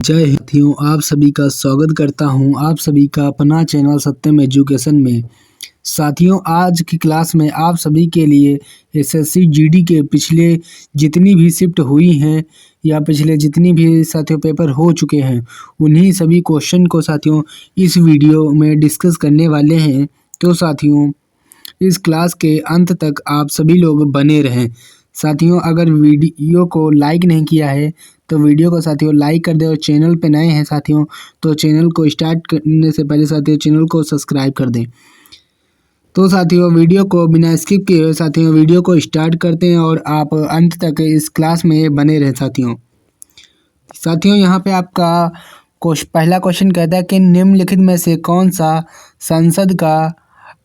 जय हिंद साथियों, आप सभी का स्वागत करता हूं आप सभी का अपना चैनल सत्यम एजुकेशन में। साथियों, आज की क्लास में आप सभी के लिए एसएससी जीडी के पिछले जितनी भी शिफ्ट हुई हैं या पिछले जितनी भी साथियों पेपर हो चुके हैं उन्हीं सभी क्वेश्चन को साथियों इस वीडियो में डिस्कस करने वाले हैं। तो साथियों, इस क्लास के अंत तक आप सभी लोग बने रहें। साथियों, अगर वीडियो को लाइक नहीं किया है तो वीडियो को साथियों लाइक कर दें और चैनल पे नए हैं साथियों तो चैनल को स्टार्ट करने से पहले साथियों चैनल को सब्सक्राइब कर दें। तो साथियों, वीडियो को बिना स्किप किए हुए साथियों वीडियो को स्टार्ट करते हैं और आप अंत तक इस क्लास में बने रहें। साथियों यहाँ पे आपका पहला क्वेश्चन कहता है कि निम्नलिखित में से कौन सा संसद का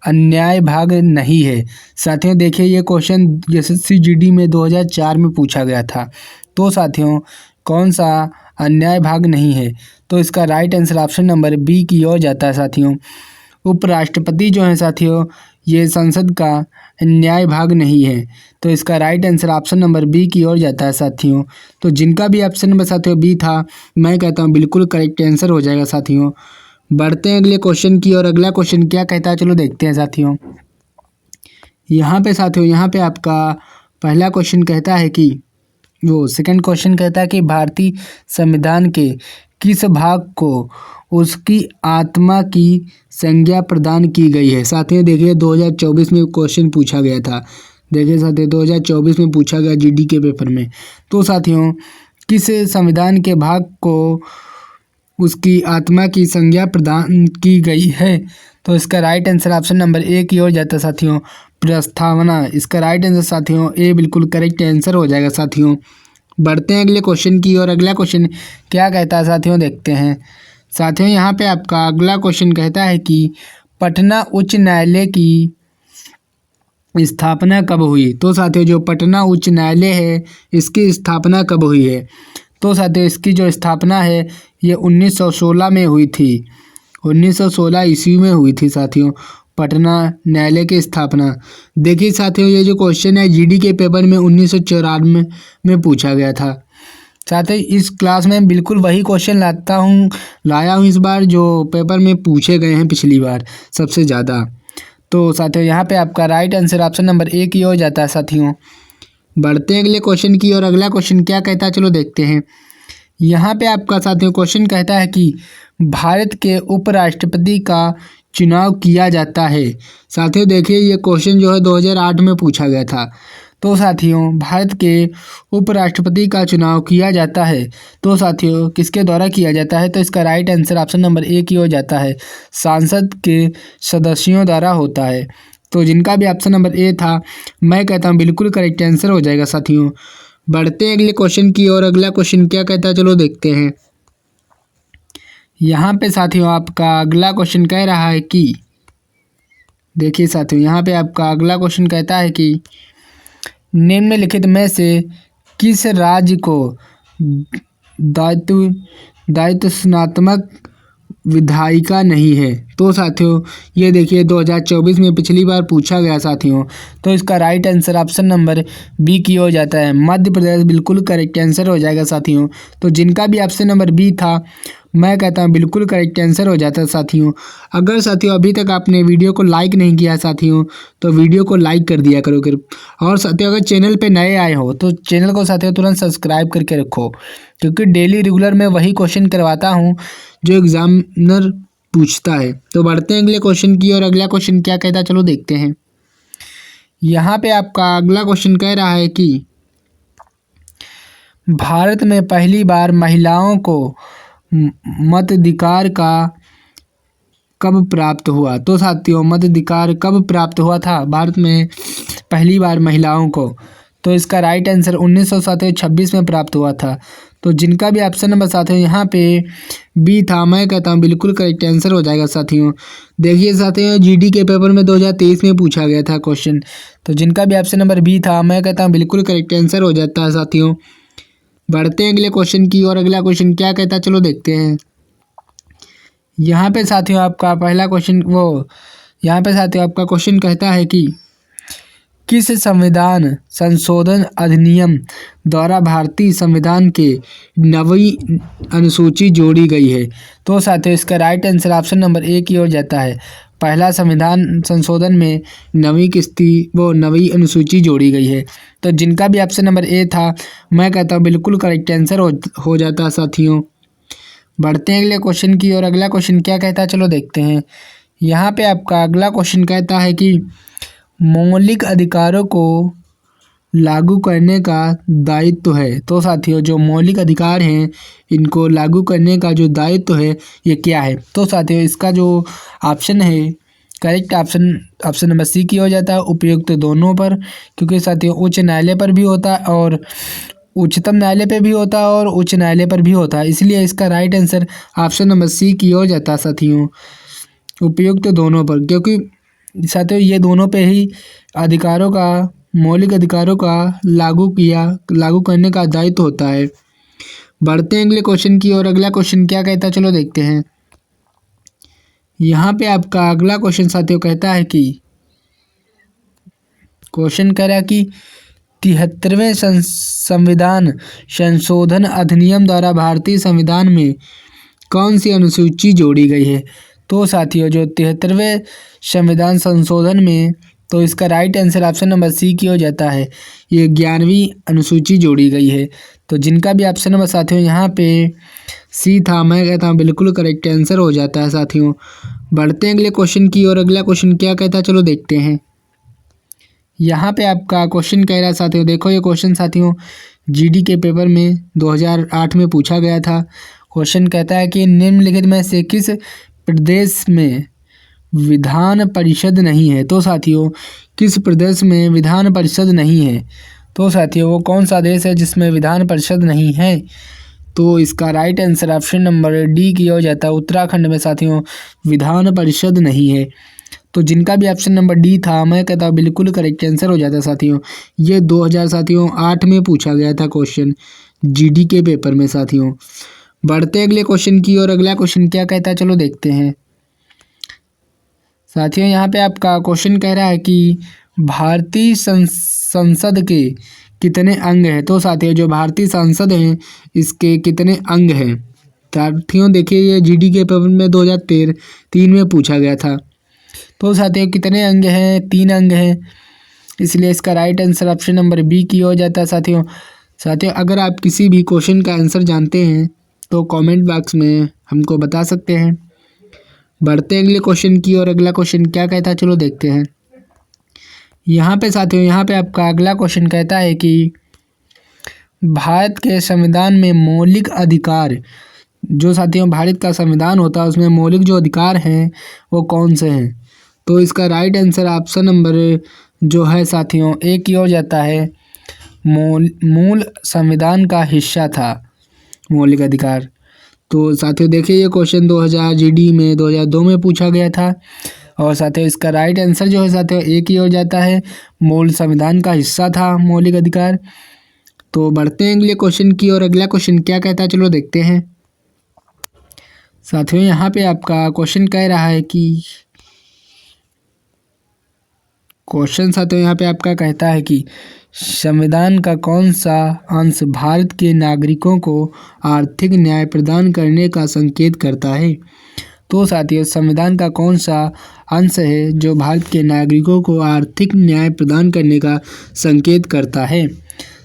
अन्याय भाग नहीं है। साथियों देखिए, ये क्वेश्चन एसएससी जीडी में 2004 में पूछा गया था। तो साथियों, कौन सा अन्याय भाग नहीं है, तो इसका right answer option number B की ओर जाता है। साथियों, उपराष्ट्रपति जो है साथियों ये संसद का अन्याय भाग नहीं है, तो इसका right answer option number B की ओर जाता है। साथियों, तो जिनका भी ऑप्शन नंबर साथियों बी था, मैं कहता हूँ बिल्कुल करेक्ट आंसर हो जाएगा। साथियों, बढ़ते हैं अगले क्वेश्चन की और अगला क्वेश्चन क्या कहता है, चलो देखते हैं। साथियों यहाँ पे आपका पहला क्वेश्चन कहता है कि सेकंड क्वेश्चन कहता है कि भारतीय संविधान के किस भाग को उसकी आत्मा की संज्ञा प्रदान की गई है। साथियों देखिए, 2024 में क्वेश्चन पूछा गया था। देखिए साथियों, 2024 में पूछा गया जीडी के पेपर में। तो साथियों, किस संविधान के भाग को उसकी आत्मा की संज्ञा प्रदान की गई है, तो इसका right answer option number A की ओर जाता है। साथियों, प्रस्तावना, इसका राइट आंसर साथियों ए बिल्कुल करेक्ट आंसर हो जाएगा। साथियों, बढ़ते हैं अगले क्वेश्चन की और अगला क्वेश्चन क्या कहता है साथियों देखते हैं। साथियों यहाँ पे आपका अगला क्वेश्चन कहता है कि पटना उच्च न्यायालय की स्थापना कब हुई। तो साथियों, जो पटना उच्च न्यायालय है इसकी स्थापना कब हुई है, तो साथियों इसकी जो स्थापना है ये 1916 में हुई थी। 1916 ईस्वी में हुई थी साथियों पटना न्यायालय की स्थापना। देखिए साथियों, ये जो क्वेश्चन है जीडी के पेपर में 1994 में पूछा गया था। साथियों, इस क्लास में बिल्कुल वही क्वेश्चन लाया हूँ इस बार जो पेपर में पूछे गए हैं पिछली बार सबसे ज़्यादा। तो साथियों यहाँ पे आपका right answer option number A की ओर जाता है। साथियों, बढ़ते हैं अगले क्वेश्चन की और अगला क्वेश्चन क्या कहता है, चलो देखते हैं। यहाँ पे आपका साथियों क्वेश्चन कहता है कि भारत के उपराष्ट्रपति का चुनाव किया जाता है। साथियों देखिए, ये क्वेश्चन जो है 2008 में पूछा गया था। तो साथियों, भारत के उपराष्ट्रपति का चुनाव किया जाता है, तो साथियों किसके द्वारा किया जाता है, तो इसका right answer option number A की ओर जाता है। सांसद के सदस्यों द्वारा होता है। तो जिनका भी ऑप्शन नंबर ए था, मैं कहता हूँ बिल्कुल करेक्ट आंसर हो जाएगा। साथियों, बढ़ते हैं अगले क्वेश्चन की और अगला क्वेश्चन क्या कहता है, चलो देखते हैं। यहाँ पे साथियों आपका अगला क्वेश्चन कह रहा है कि देखिए साथियों, यहाँ पे आपका अगला क्वेश्चन कहता है कि निम्नलिखित में से किस राज्य को दायित्वनात्मक विधायिका नहीं है। तो साथियों ये देखिए 2024 में पिछली बार पूछा गया साथियों, तो इसका right answer option number B की ओर जाता है। मध्य प्रदेश बिल्कुल करेक्ट आंसर हो जाएगा। साथियों, तो जिनका भी ऑप्शन नंबर बी था, मैं कहता हूँ बिल्कुल करेक्ट आंसर हो जाता है। साथियों, अगर साथियों अभी तक आपने वीडियो को लाइक नहीं किया साथियों, तो वीडियो को लाइक कर दिया करो। और साथियों अगर चैनल पे नए आए हो तो चैनल को साथियों तुरंत सब्सक्राइब करके रखो, क्योंकि डेली रेगुलर मैं वही क्वेश्चन करवाता हूँ जो एग्जामिनर पूछता है। तो बढ़ते हैं अगले क्वेश्चन की और अगला क्वेश्चन क्या कहता है, चलो देखते हैं। यहाँ पे आपका अगला क्वेश्चन कह रहा है कि भारत में पहली बार महिलाओं को मताधिकार का कब प्राप्त हुआ। तो साथियों, मताधिकार कब प्राप्त हुआ था भारत में पहली बार महिलाओं को, तो इसका राइट आंसर 1926 में प्राप्त हुआ था। तो जिनका भी ऑप्शन नंबर साथियों यहाँ पे बी था, मैं कहता हूँ बिल्कुल करेक्ट आंसर हो जाएगा। साथियों देखिए साथियों, जीडी के पेपर में 2023 में पूछा गया था क्वेश्चन, तो जिनका भी ऑप्शन नंबर बी था, मैं कहता हूँ बिल्कुल करेक्ट आंसर हो जाता है। साथियों, बढ़ते हैं अगले क्वेश्चन की और अगला क्वेश्चन क्या कहता है, चलो देखते हैं। यहाँ पे साथियों आपका पहला क्वेश्चन यहाँ पे साथियों आपका क्वेश्चन कहता है कि किस संविधान संशोधन अधिनियम द्वारा भारतीय संविधान के नवी अनुसूची जोड़ी गई है? तो साथियों इसका right answer option number A की ओर जाता है। पहला संविधान संशोधन में नवी अनुसूची जोड़ी गई है। तो जिनका भी ऑप्शन नंबर ए था, मैं कहता हूँ बिल्कुल करेक्ट आंसर हो जाता है साथियों। बढ़ते हैं अगले क्वेश्चन की ओर। अगला क्वेश्चन क्या कहता है, चलो देखते हैं। यहाँ पे आपका अगला क्वेश्चन कहता है कि मौलिक अधिकारों को लागू करने का दायित्व है। तो साथियों जो मौलिक अधिकार हैं इनको लागू करने का जो दायित्व है ये क्या है? तो साथियों इसका जो ऑप्शन है करेक्ट ऑप्शन नंबर सी की हो जाता है, उपयुक्त दोनों पर। क्योंकि साथियों उच्च न्यायालय पर भी होता है और उच्चतम न्यायालय पे भी होता है और उच्च न्यायालय पर भी होता है, इसलिए इसका right answer option number C की हो जाता है साथियों, उपयुक्त दोनों पर। क्योंकि साथियों ये दोनों पे ही मौलिक अधिकारों का लागू करने का दायित्व होता है। बढ़ते हैं अगले क्वेश्चन की ओर। अगला क्वेश्चन क्या कहता है, चलो देखते हैं। यहाँ पे आपका अगला क्वेश्चन साथियों कहता है कि क्वेश्चन कह रहा है कि 73वें संविधान संशोधन अधिनियम द्वारा भारतीय संविधान में कौन सी अनुसूची जोड़ी गई है? तो साथियों जो 73वें संविधान संशोधन में, तो इसका right answer option number C की हो जाता है, ये 11वीं अनुसूची जोड़ी गई है। तो जिनका भी ऑप्शन नंबर साथियों यहाँ पे सी था, मैं कहता हूँ बिल्कुल करेक्ट आंसर हो जाता है साथियों। बढ़ते हैं अगले क्वेश्चन की ओर। अगला क्वेश्चन क्या कहता है, चलो देखते हैं। यहाँ पे आपका क्वेश्चन कह रहा है साथियों, देखो ये क्वेश्चन साथियों जीडी के पेपर में 2008 में पूछा गया था। क्वेश्चन कहता है कि निम्नलिखित में से किस प्रदेश में विधान परिषद नहीं है? तो साथियों किस प्रदेश में विधान परिषद नहीं है? तो साथियों वो कौन सा देश है जिसमें विधान परिषद नहीं है? तो इसका right answer option number D की हो जाता है, उत्तराखंड में साथियों विधान परिषद नहीं है। तो जिनका भी ऑप्शन नंबर डी था, मैं कहता हूँ बिल्कुल करेक्ट आंसर हो जाता है साथियों। ये 2008 में पूछा गया था क्वेश्चन जीडी के पेपर में साथियों। बढ़ते अगले क्वेश्चन की और। अगला क्वेश्चन क्या कहता है, चलो देखते हैं साथियों। यहाँ पे आपका क्वेश्चन कह रहा है कि भारतीय संसद के कितने अंग हैं? तो साथियों जो भारतीय संसद हैं इसके कितने अंग हैं? साथियों देखिए ये जीडी के पेपर में 2003 में पूछा गया था। तो साथियों कितने अंग हैं? 3 अंग हैं, इसलिए इसका right answer option number B की हो जाता है साथियों अगर आप किसी भी क्वेश्चन का आंसर जानते हैं तो कमेंट बॉक्स में हमको बता सकते हैं। बढ़ते अगले क्वेश्चन की और। अगला क्वेश्चन क्या कहता है, चलो देखते हैं। यहाँ पे साथियों यहाँ पे आपका अगला क्वेश्चन कहता है कि भारत के संविधान में मौलिक अधिकार, जो साथियों भारत का संविधान होता है उसमें मौलिक जो अधिकार हैं वो कौन से हैं? तो इसका राइट आंसर ऑप्शन नंबर जो है साथियों ए की ओर जाता है, मूल संविधान का हिस्सा था मौलिक अधिकार। तो साथियों देखिए ये क्वेश्चन 2000 जीडी में 2002 में पूछा गया था और साथियों इसका राइट आंसर जो है साथियों ए की ओर जाता है, मूल संविधान का हिस्सा था मौलिक अधिकार। तो बढ़ते हैं अगले क्वेश्चन की और। अगला क्वेश्चन क्या कहता है, चलो देखते हैं साथियों। यहाँ पे आपका क्वेश्चन कह रहा है कि क्वेश्चन साथियों यहाँ पे आपका कहता है कि संविधान का कौन सा अंश भारत के नागरिकों को आर्थिक न्याय प्रदान करने का संकेत करता है? तो साथियों संविधान का कौन सा अंश है जो भारत के नागरिकों को आर्थिक न्याय प्रदान करने का संकेत करता है?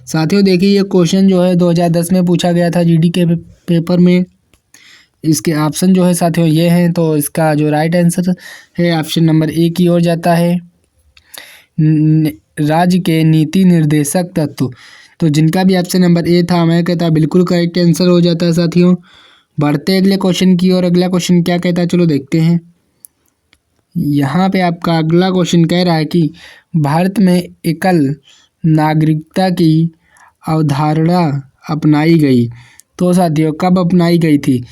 साथियों देखिए ये क्वेश्चन जो है 2010 में पूछा गया था जीडी के पेपर में। इसके ऑप्शन जो है साथियों ये हैं, तो इसका जो राइट आंसर है ऑप्शन नंबर ए की ओर जाता है, राज्य के नीति निर्देशक तत्व। तो जिनका भी ऑप्शन नंबर ए था, मैं कहता बिल्कुल करेक्ट आंसर हो जाता है साथियों। बढ़ते अगले क्वेश्चन की और। अगला क्वेश्चन क्या कहता है, चलो देखते हैं। यहाँ पे आपका अगला क्वेश्चन कह रहा है कि भारत में एकल नागरिकता की अवधारणा अपनाई गई। तो साथियों कब अपनाई गई थी?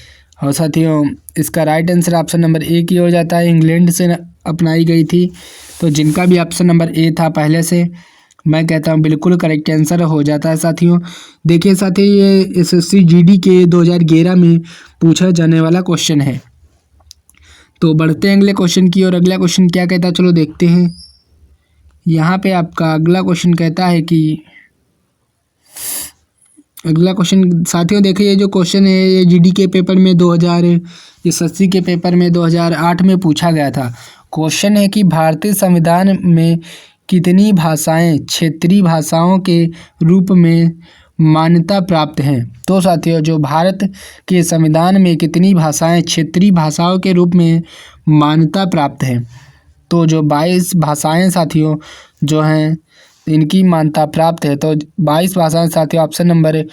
और साथियों इसका right answer option number A की हो जाता है, इंग्लैंड से अपनाई गई थी। तो जिनका भी ऑप्शन नंबर ए था पहले से, मैं कहता हूँ बिल्कुल करेक्ट आंसर हो जाता है साथियों। देखिए साथियों ये एसएससी जीडी के 2011 में पूछा जाने वाला क्वेश्चन है। तो बढ़ते हैं अगले क्वेश्चन की और। अगला क्वेश्चन क्या कहता है, चलो देखते हैं। यहाँ पे आपका अगला क्वेश्चन कहता है कि अगला क्वेश्चन साथियों देखिए, ये जो क्वेश्चन है ये जीडी के पेपर में 2080 के पेपर में 2008 में पूछा गया था। क्वेश्चन है कि भारतीय संविधान में कितनी भाषाएं क्षेत्रीय भाषाओं के रूप में मान्यता प्राप्त हैं। तो साथियों जो भारत के संविधान में कितनी भाषाएं क्षेत्रीय भाषाओं के रूप में मान्यता प्राप्त हैं, तो जो 22 भाषाएं साथियों जो हैं इनकी मान्यता प्राप्त है। तो 22 भाषाएं साथियों ऑप्शन नंबर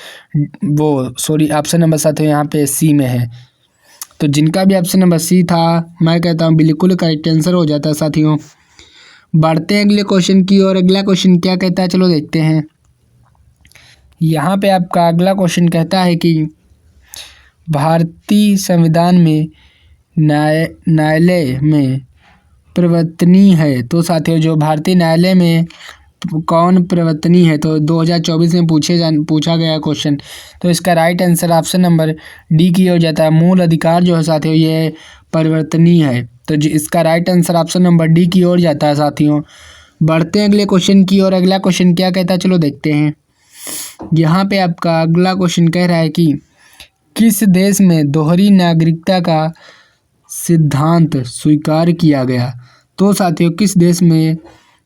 साथियों यहाँ पे सी में है। तो जिनका भी ऑप्शन नंबर सी था मैं कहता हूँ बिल्कुल करेक्ट आंसर हो जाता है साथियों। बढ़ते हैं अगले क्वेश्चन की और अगला क्वेश्चन क्या कहता है चलो देखते हैं। यहाँ पे आपका अगला क्वेश्चन कहता है कि भारतीय संविधान में न्यायालय में प्रवर्तनीय है। तो साथियों जो भारतीय न्यायालय में कौन प्रवर्तनीय है, तो 2024 में पूछा गया क्वेश्चन। तो इसका right answer option number D की हो जाता है। मूल अधिकार जो है साथियों ये परिवर्तनीय है। तो इसका right answer option number D की ओर जाता है साथियों। बढ़ते हैं अगले क्वेश्चन की और अगला क्वेश्चन क्या कहता है चलो देखते हैं। यहाँ पे आपका अगला क्वेश्चन कह रहा है कि किस देश में दोहरी नागरिकता का सिद्धांत स्वीकार किया गया। तो साथियों किस देश में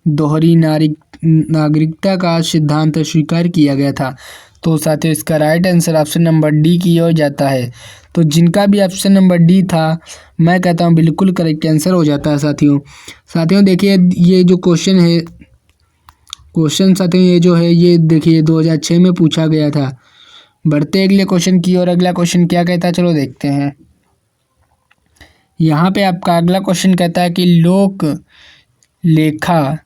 दोहरी नागरिकता का सिद्धांत स्वीकार किया गया था। तो साथियों इसका right answer option number D की ओर जाता है। तो जिनका भी ऑप्शन नंबर डी था मैं कहता हूँ बिल्कुल करेक्ट आंसर हो जाता है साथियों देखिए ये जो क्वेश्चन है साथियों ये जो है ये देखिए 2006 में पूछा गया था। बढ़ते अगले क्वेश्चन की और अगला क्वेश्चन क्या कहता है चलो देखते हैं। यहाँ पे आपका अगला क्वेश्चन कहता है कि लोक लेखा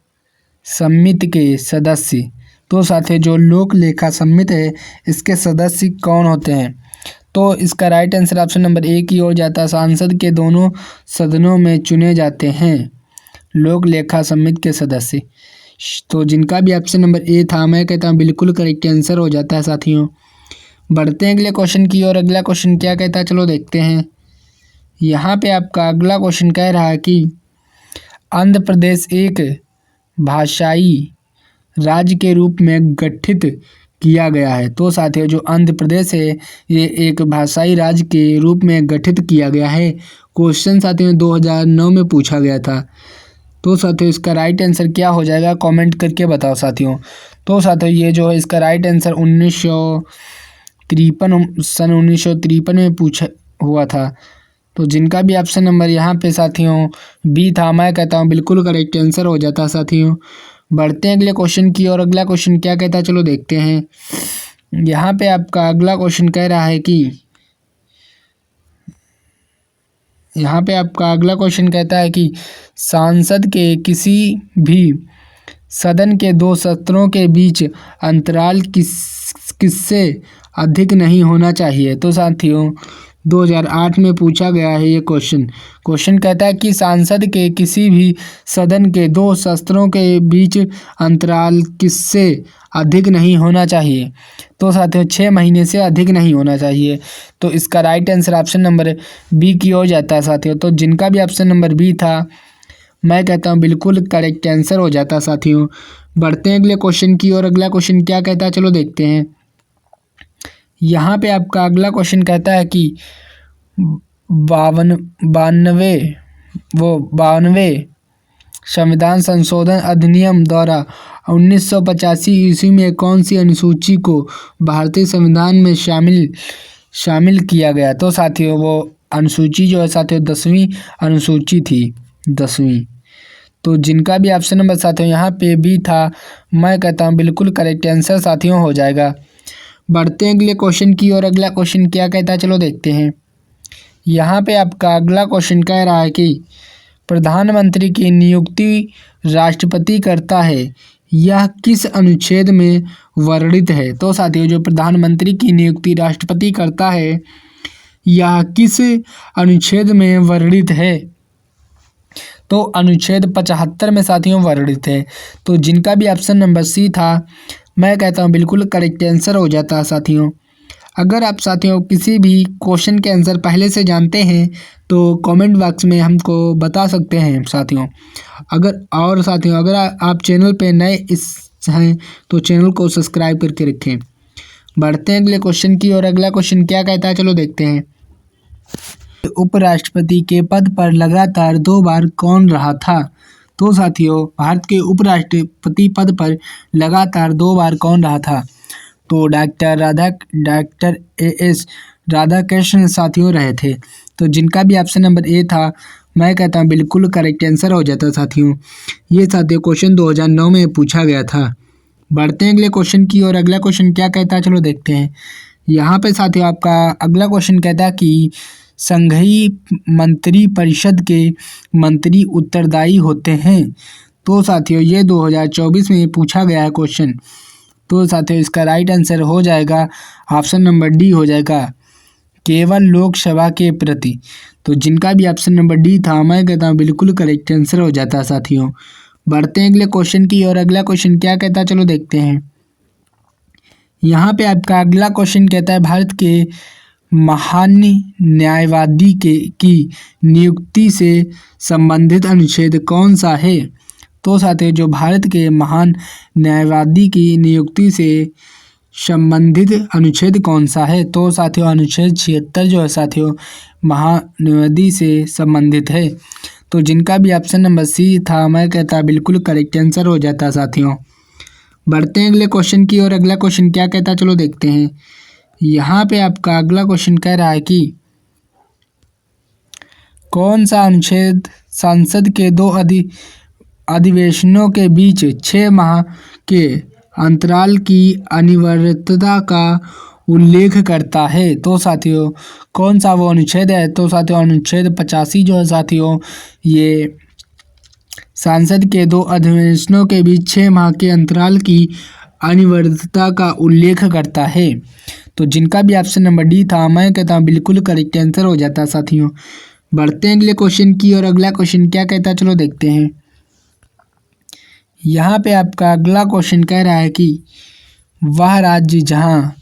समिति के सदस्य। तो साथियों जो लोक लेखा समिति है इसके सदस्य कौन होते हैं। तो इसका right answer option number A की ओर जाता है। सांसद के दोनों सदनों में चुने जाते हैं लोक लेखा समिति के सदस्य। तो जिनका भी ऑप्शन नंबर ए था मैं कहता हूँ बिल्कुल करेक्ट आंसर हो जाता है साथियों। बढ़ते हैं अगले क्वेश्चन की और अगला क्वेश्चन क्या कहता है चलो देखते हैं। यहाँ पे आपका अगला क्वेश्चन कह रहा है कि आंध्र प्रदेश एक भाषाई राज्य के रूप में गठित किया गया है। तो साथियों जो आंध्र प्रदेश है ये एक भाषाई राज्य के रूप में गठित किया गया है। क्वेश्चन साथियों 2009 में पूछा गया था। तो साथियों इसका राइट आंसर क्या हो जाएगा कमेंट करके बताओ साथियों। तो साथियों ये जो है इसका राइट आंसर 1953 में पूछा हुआ था। तो जिनका भी ऑप्शन नंबर यहाँ पे साथियों बी था मैं कहता हूँ बिल्कुल करेक्ट आंसर हो जाता है साथियों। बढ़ते हैं अगले क्वेश्चन की और अगला क्वेश्चन क्या कहता है चलो देखते हैं। यहाँ पे आपका अगला क्वेश्चन कह रहा है कि यहाँ पे आपका अगला क्वेश्चन कहता है कि सांसद के किसी भी सदन के दो सत्रों के बीच अंतराल किससे अधिक नहीं होना चाहिए। तो साथियों 2008 में पूछा गया है ये क्वेश्चन कहता है कि सांसद के किसी भी सदन के दो सत्रों के बीच अंतराल किससे अधिक नहीं होना चाहिए। तो साथियों 6 महीने से अधिक नहीं होना चाहिए। तो इसका right answer option number B की ओर जाता है साथियों। तो जिनका भी ऑप्शन नंबर बी था मैं कहता हूँ बिल्कुल करेक्ट आंसर हो जाता है साथियों। बढ़ते हैं अगले क्वेश्चन की और अगला क्वेश्चन क्या कहता है चलो देखते हैं। यहाँ पे आपका अगला क्वेश्चन कहता है कि 92वें संविधान संशोधन अधिनियम द्वारा 1985 ईस्वी में कौन सी अनुसूची को भारतीय संविधान में शामिल किया गया। तो साथियों वो अनुसूची जो है साथियों 10वीं अनुसूची थी 10वीं। तो जिनका भी ऑप्शन नंबर साथियों यहाँ पे भी था मैं कहता हूँ बिल्कुल करेक्ट आंसर साथियों हो जाएगा। बढ़ते हैं अगले क्वेश्चन की और अगला क्वेश्चन क्या कहता है चलो देखते हैं। यहाँ पे आपका अगला क्वेश्चन कह रहा है कि प्रधानमंत्री की नियुक्ति राष्ट्रपति करता है यह किस अनुच्छेद में वर्णित है। तो साथियों जो प्रधानमंत्री की नियुक्ति राष्ट्रपति करता है यह किस अनुच्छेद में वर्णित है। तो अनुच्छेद 75 में साथियों वर्णित है। तो जिनका भी ऑप्शन नंबर सी था मैं कहता हूँ बिल्कुल करेक्ट आंसर हो जाता है साथियों। अगर आप साथियों किसी भी क्वेश्चन के आंसर पहले से जानते हैं तो कमेंट बॉक्स में हमको बता सकते हैं साथियों। अगर आप चैनल पे नए हैं तो चैनल को सब्सक्राइब करके रखें। बढ़ते हैं अगले क्वेश्चन की और अगला क्वेश्चन क्या कहता है, चलो देखते हैं। उपराष्ट्रपति के पद पर लगातार 2 बार कौन रहा था? तो साथियों भारत के उपराष्ट्रपति पद पर लगातार 2 बार कौन रहा था? तो डॉक्टर एस राधाकृष्णन साथियों रहे थे। तो जिनका भी ऑप्शन नंबर ए था, मैं कहता हूँ बिल्कुल करेक्ट आंसर हो जाता साथियों। ये साथियों क्वेश्चन 2009 में पूछा गया था। बढ़ते हैं अगले क्वेश्चन की और अगला क्वेश्चन क्या कहता है, चलो देखते हैं। यहाँ पे साथियों आपका अगला क्वेश्चन कहता है कि संघीय मंत्री परिषद के मंत्री उत्तरदायी होते हैं। तो साथियों ये 2024 में पूछा गया है क्वेश्चन। तो साथियों इसका राइट आंसर हो जाएगा ऑप्शन नंबर डी हो जाएगा, केवल लोकसभा के प्रति। तो जिनका भी ऑप्शन नंबर डी था, मैं कहता हूँ बिल्कुल करेक्ट आंसर हो जाता है साथियों। बढ़ते हैं अगले क्वेश्चन की और अगला क्वेश्चन क्या कहता है, चलो देखते हैं। यहाँ पे आपका अगला क्वेश्चन कहता है भारत के महान न्यायवादी की नियुक्ति से संबंधित अनुच्छेद कौन सा है? तो साथियों जो भारत के महान न्यायवादी की नियुक्ति से संबंधित अनुच्छेद कौन सा है? तो साथियों अनुच्छेद 76 जो है साथियों महान्यायवादी से संबंधित है। तो जिनका भी ऑप्शन नंबर सी था, मैं कहता बिल्कुल करेक्ट आंसर हो जाता साथियों। बढ़ते हैं अगले क्वेश्चन की और अगला क्वेश्चन क्या कहता है, चलो देखते हैं। यहाँ पे आपका अगला क्वेश्चन कह रहा है कि कौन सा अनुच्छेद संसद के 2 अधिवेशनों के बीच 6 माह के अंतराल की अनिवार्यता का उल्लेख करता है? तो साथियों कौन सा वो अनुच्छेद है? तो साथियों अनुच्छेद 85 जो है साथियों ये संसद के 2 अधिवेशनों के बीच 6 माह के अंतराल की अनिवार्यता का उल्लेख करता है। तो जिनका भी ऑप्शन नंबर डी था, मैं कहता हूँ बिल्कुल करेक्ट आंसर हो जाता साथियों। बढ़ते हैं अगले क्वेश्चन की और अगला क्वेश्चन क्या कहता है, चलो देखते हैं। यहाँ पे आपका अगला क्वेश्चन कह रहा है कि वह राज्य जहाँ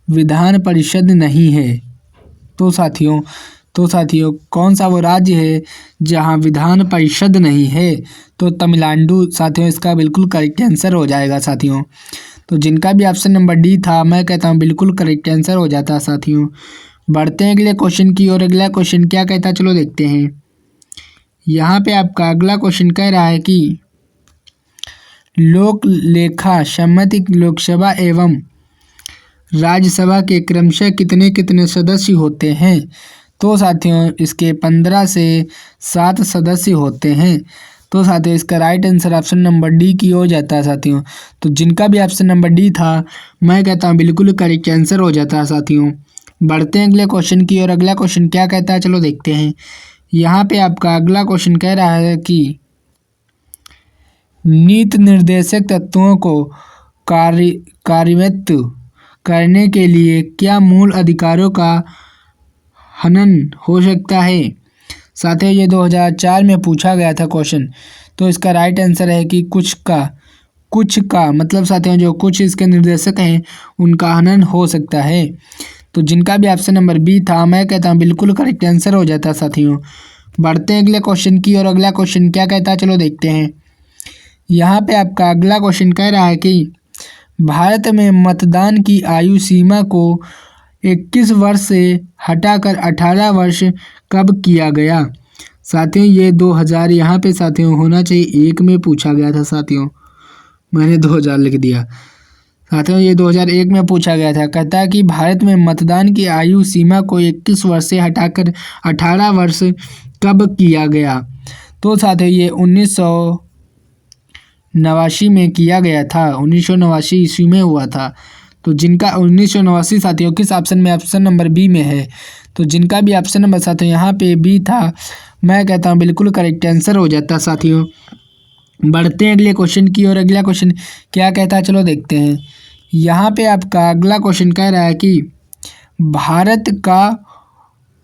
विधान परिषद नहीं है। तो साथियों कौन सा वो राज्य है जहाँ विधान परिषद नहीं है? तो तमिलनाडु साथियों इसका बिल्कुल करेक्ट आंसर हो जाएगा साथियों। तो जिनका भी ऑप्शन नंबर डी था, मैं कहता हूँ बिल्कुल करेक्ट आंसर हो जाता साथियों। बढ़ते हैं अगले क्वेश्चन की और अगला क्वेश्चन क्या कहता है, चलो देखते हैं। यहाँ पे आपका अगला क्वेश्चन कह रहा है कि लोक लेखा समिति लोकसभा एवं राज्यसभा के क्रमशः कितने कितने सदस्य होते हैं? तो साथियों इसके 15 से 7 सदस्य होते हैं। तो साथियों इसका right answer option number D की हो जाता है साथियों। तो जिनका भी ऑप्शन नंबर डी था, मैं कहता हूँ बिल्कुल करेक्ट आंसर हो जाता है साथियों। बढ़ते हैं अगले क्वेश्चन की और अगला क्वेश्चन क्या कहता है, चलो देखते हैं। यहाँ पे आपका अगला क्वेश्चन कह रहा है कि नीति निर्देशक तत्वों को कार्यान्वित करने के लिए क्या मूल अधिकारों का हनन हो सकता है? साथियों ये 2004 में पूछा गया था क्वेश्चन। तो इसका राइट आंसर है कि कुछ का मतलब साथियों जो कुछ इसके निर्देशक हैं उनका हनन हो सकता है। तो जिनका भी ऑप्शन नंबर बी था, मैं कहता हूँ बिल्कुल करेक्ट आंसर हो जाता साथियों। बढ़ते हैं अगले क्वेश्चन की और अगला क्वेश्चन क्या कहता है, चलो देखते हैं। यहाँ पे आपका अगला क्वेश्चन कह रहा है कि भारत में मतदान की आयु सीमा को 21 वर्ष से हटाकर 18 वर्ष कब किया गया? साथियों ये 2000 यहाँ पे साथियों होना चाहिए 1 में पूछा गया था साथियों, मैंने 2000 लिख दिया। साथियों ये 2001 में पूछा गया था। कहता है कि भारत में मतदान की आयु सीमा को 21 वर्ष से हटाकर 18 वर्ष कब किया गया? तो साथियों ये 1989 में किया गया था, 1989 ईस्वी में हुआ था। तो जिनका 1989 साथियों किस ऑप्शन में? ऑप्शन नंबर बी में है। तो जिनका भी ऑप्शन नंबर साथियों यहाँ पे बी था, मैं कहता हूँ बिल्कुल करेक्ट आंसर हो जाता साथियों। बढ़ते हैं अगले क्वेश्चन की और अगला क्वेश्चन क्या कहता है, चलो देखते हैं। यहाँ पे आपका अगला क्वेश्चन कह रहा है कि भारत का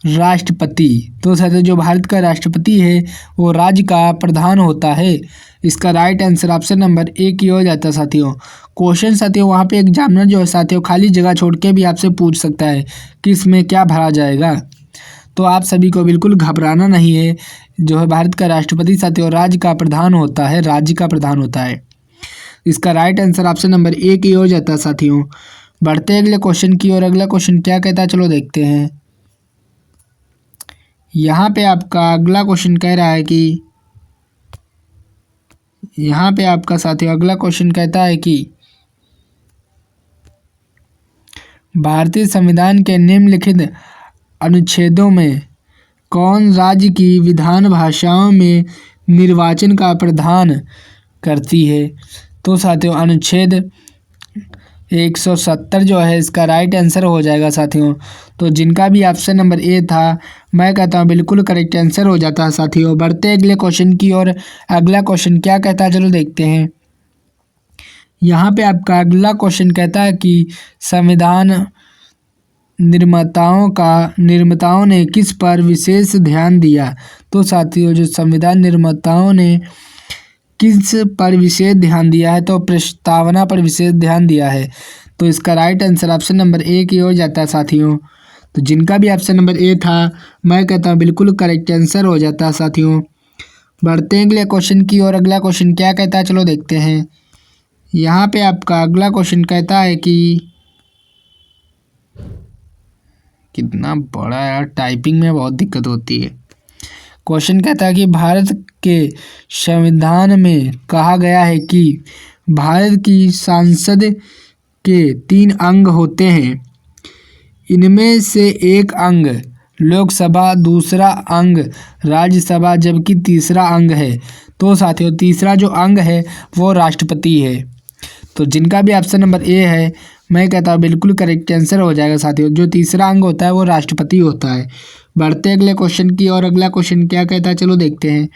राष्ट्रपति। तो साथियों जो भारत का राष्ट्रपति है वो राज्य का प्रधान होता है। इसका right answer option number A की हो जाता है साथियों। क्वेश्चन साथियों वहाँ पे एग्जामिनर जो है साथियों खाली जगह छोड़ के भी आपसे पूछ सकता है कि इसमें क्या भरा जाएगा। तो आप सभी को बिल्कुल घबराना नहीं है। जो है भारत का राष्ट्रपति साथियों राज्य का प्रधान होता है, राज्य का प्रधान होता है। इसका right answer option number A की हो जाता है साथियों। बढ़ते हैं अगले क्वेश्चन की और अगला क्वेश्चन क्या कहता है चलो देखते हैं। यहाँ पे आपका अगला क्वेश्चन कह रहा है कि यहाँ पे आपका साथियों अगला क्वेश्चन कहता है कि भारतीय संविधान के निम्नलिखित अनुच्छेदों में कौन राज्य की विधान भाषाओं में निर्वाचन का प्रावधान करती है। तो साथियों अनुच्छेद 170 जो है इसका राइट आंसर हो जाएगा साथियों। तो जिनका भी ऑप्शन नंबर ए था मैं कहता हूँ बिल्कुल करेक्ट आंसर हो जाता है साथियों। बढ़ते अगले क्वेश्चन की और अगला क्वेश्चन क्या कहता है चलो देखते हैं। यहाँ पे आपका अगला क्वेश्चन कहता है कि संविधान निर्माताओं ने किस पर विशेष ध्यान दिया। तो साथियों जो संविधान निर्माताओं ने किस पर विशेष ध्यान दिया है तो प्रस्तावना पर विशेष ध्यान दिया है। तो इसका right answer option number A की हो जाता है साथियों। तो जिनका भी ऑप्शन नंबर ए था मैं कहता हूँ बिल्कुल करेक्ट आंसर हो जाता है साथियों। बढ़ते हैं अगले क्वेश्चन की और अगला क्वेश्चन क्या कहता है चलो देखते हैं। यहाँ पे आपका अगला क्वेश्चन कहता है कि कितना बड़ा है यार, टाइपिंग में बहुत दिक्कत होती है। क्वेश्चन कहता है कि भारत के संविधान में कहा गया है कि भारत की संसद के 3 अंग होते हैं। इनमें से एक अंग लोकसभा, दूसरा अंग राज्यसभा जबकि तीसरा अंग है। तो साथियों तीसरा जो अंग है वो राष्ट्रपति है। तो जिनका भी ऑप्शन नंबर ए है मैं कहता हूँ बिल्कुल करेक्ट आंसर हो जाएगा साथियों। जो तीसरा अंग होता है वो राष्ट्रपति होता है। बढ़ते अगले क्वेश्चन की और अगला क्वेश्चन क्या कहता है चलो देखते हैं।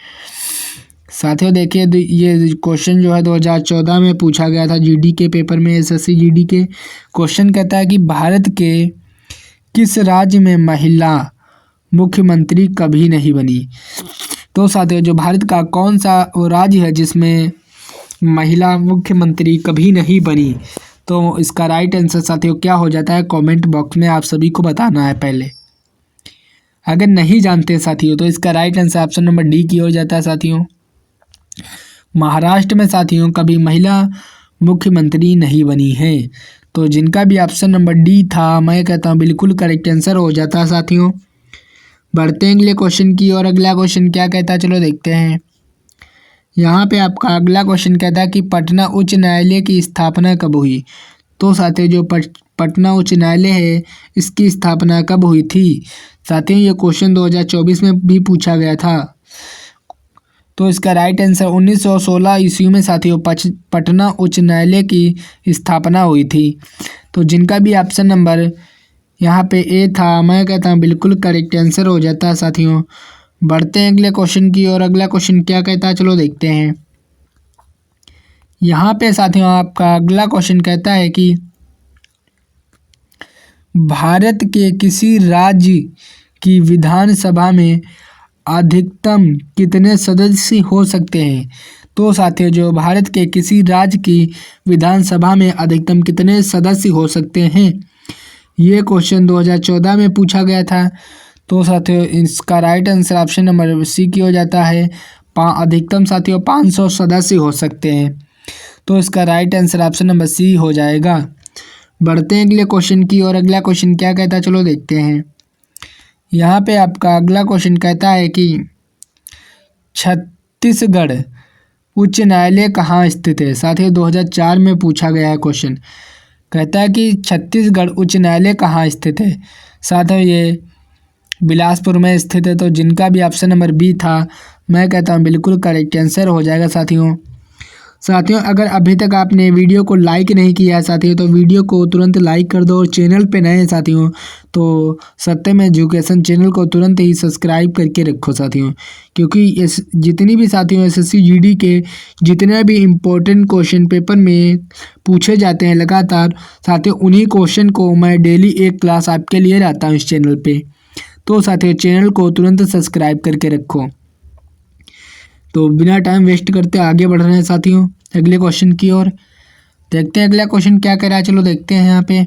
साथियों देखिए ये क्वेश्चन जो है 2014 में पूछा गया था जीडी के पेपर में, एसएससी जीडी के। क्वेश्चन कहता है कि भारत के किस राज्य में महिला मुख्यमंत्री कभी नहीं बनी। तो साथियों जो भारत का कौन सा वो राज्य है जिसमें महिला मुख्यमंत्री कभी नहीं बनी। तो इसका राइट आंसर साथियों क्या हो जाता है कमेंट बॉक्स में आप सभी को बताना है पहले। अगर नहीं जानते साथियों तो इसका right answer option number D की हो जाता है साथियों। महाराष्ट्र में साथियों कभी महिला मुख्यमंत्री नहीं बनी है। तो जिनका भी ऑप्शन नंबर डी था मैं कहता हूँ बिल्कुल करेक्ट आंसर हो जाता है साथियों। बढ़ते हैं अगले क्वेश्चन की और अगला क्वेश्चन क्या कहता है चलो देखते हैं। यहाँ पे आपका अगला क्वेश्चन कहता है कि पटना उच्च न्यायालय की स्थापना कब हुई। तो साथियों जो पटना उच्च न्यायालय है इसकी स्थापना कब हुई थी। साथियों ये क्वेश्चन 2024 में भी पूछा गया था। तो इसका राइट आंसर 1916 ईस्वी में साथियों पटना उच्च न्यायालय की स्थापना हुई थी। तो जिनका भी ऑप्शन नंबर यहाँ पे ए था मैं कहता हूँ बिल्कुल करेक्ट आंसर हो जाता है साथियों। बढ़ते हैं अगले क्वेश्चन की और अगला क्वेश्चन क्या कहता है चलो देखते हैं। यहाँ पे साथियों आपका अगला क्वेश्चन कहता है कि भारत के किसी राज्य की विधानसभा में अधिकतम कितने सदस्य हो सकते हैं। तो साथियों जो भारत के किसी राज्य की विधानसभा में अधिकतम कितने सदस्य हो सकते हैं ये क्वेश्चन 2014 में पूछा गया था। तो साथियों इसका right answer option number C की हो जाता है। अधिकतम साथियों 500 सदस्य हो सकते हैं। तो इसका right answer option number C हो जाएगा। बढ़ते हैं अगले क्वेश्चन की और अगला क्वेश्चन क्या कहता है चलो देखते हैं। यहाँ पे आपका अगला क्वेश्चन कहता है कि छत्तीसगढ़ उच्च न्यायालय कहाँ स्थित है। साथियों 2004 में पूछा गया है क्वेश्चन। कहता है कि छत्तीसगढ़ उच्च न्यायालय कहाँ स्थित है। साथियों ये बिलासपुर में स्थित है। तो जिनका भी ऑप्शन नंबर बी था मैं कहता हूँ बिल्कुल करेक्ट आंसर हो जाएगा साथियों अगर अभी तक आपने वीडियो को लाइक नहीं किया है साथियों तो वीडियो को तुरंत लाइक कर दो और चैनल पे नए हैं साथियों तो सत्यम एजुकेशन चैनल को तुरंत ही सब्सक्राइब करके रखो साथियों। क्योंकि जितनी भी साथियों एसएससी जीडी के जितने भी इम्पोर्टेंट क्वेश्चन पेपर में पूछे जाते हैं लगातार साथियों उन्हीं क्वेश्चन को मैं डेली एक क्लास आपके लिए लाता हूँ इस चैनल पे। तो साथियों चैनल को तुरंत सब्सक्राइब करके रखो। तो बिना टाइम वेस्ट करते आगे बढ़ रहे हैं साथियों अगले क्वेश्चन की ओर। देखते हैं अगला क्वेश्चन क्या कह रहा है, चलो देखते हैं यहाँ पे।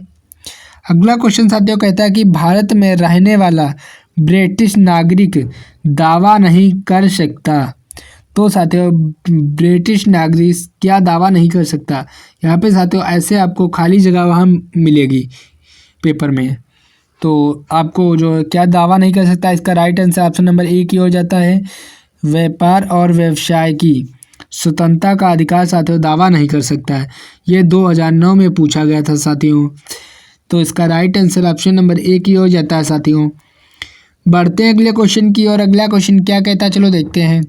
अगला क्वेश्चन साथियों कहता है कि भारत में रहने वाला ब्रिटिश नागरिक दावा नहीं कर सकता। तो साथियों ब्रिटिश नागरिक क्या दावा नहीं कर सकता? यहाँ पे साथियों ऐसे आपको खाली जगह वहाँ मिलेगी पेपर में। तो आपको जो क्या दावा नहीं कर सकता, इसका right answer option number A की हो जाता है। व्यापार और व्यवसाय की स्वतंत्रता का अधिकार साथियों दावा नहीं कर सकता है। ये 2009 में पूछा गया था साथियों। तो इसका right answer option number A की हो जाता है साथियों। बढ़ते हैं अगले क्वेश्चन की और। अगला क्वेश्चन क्या कहता है, चलो देखते हैं।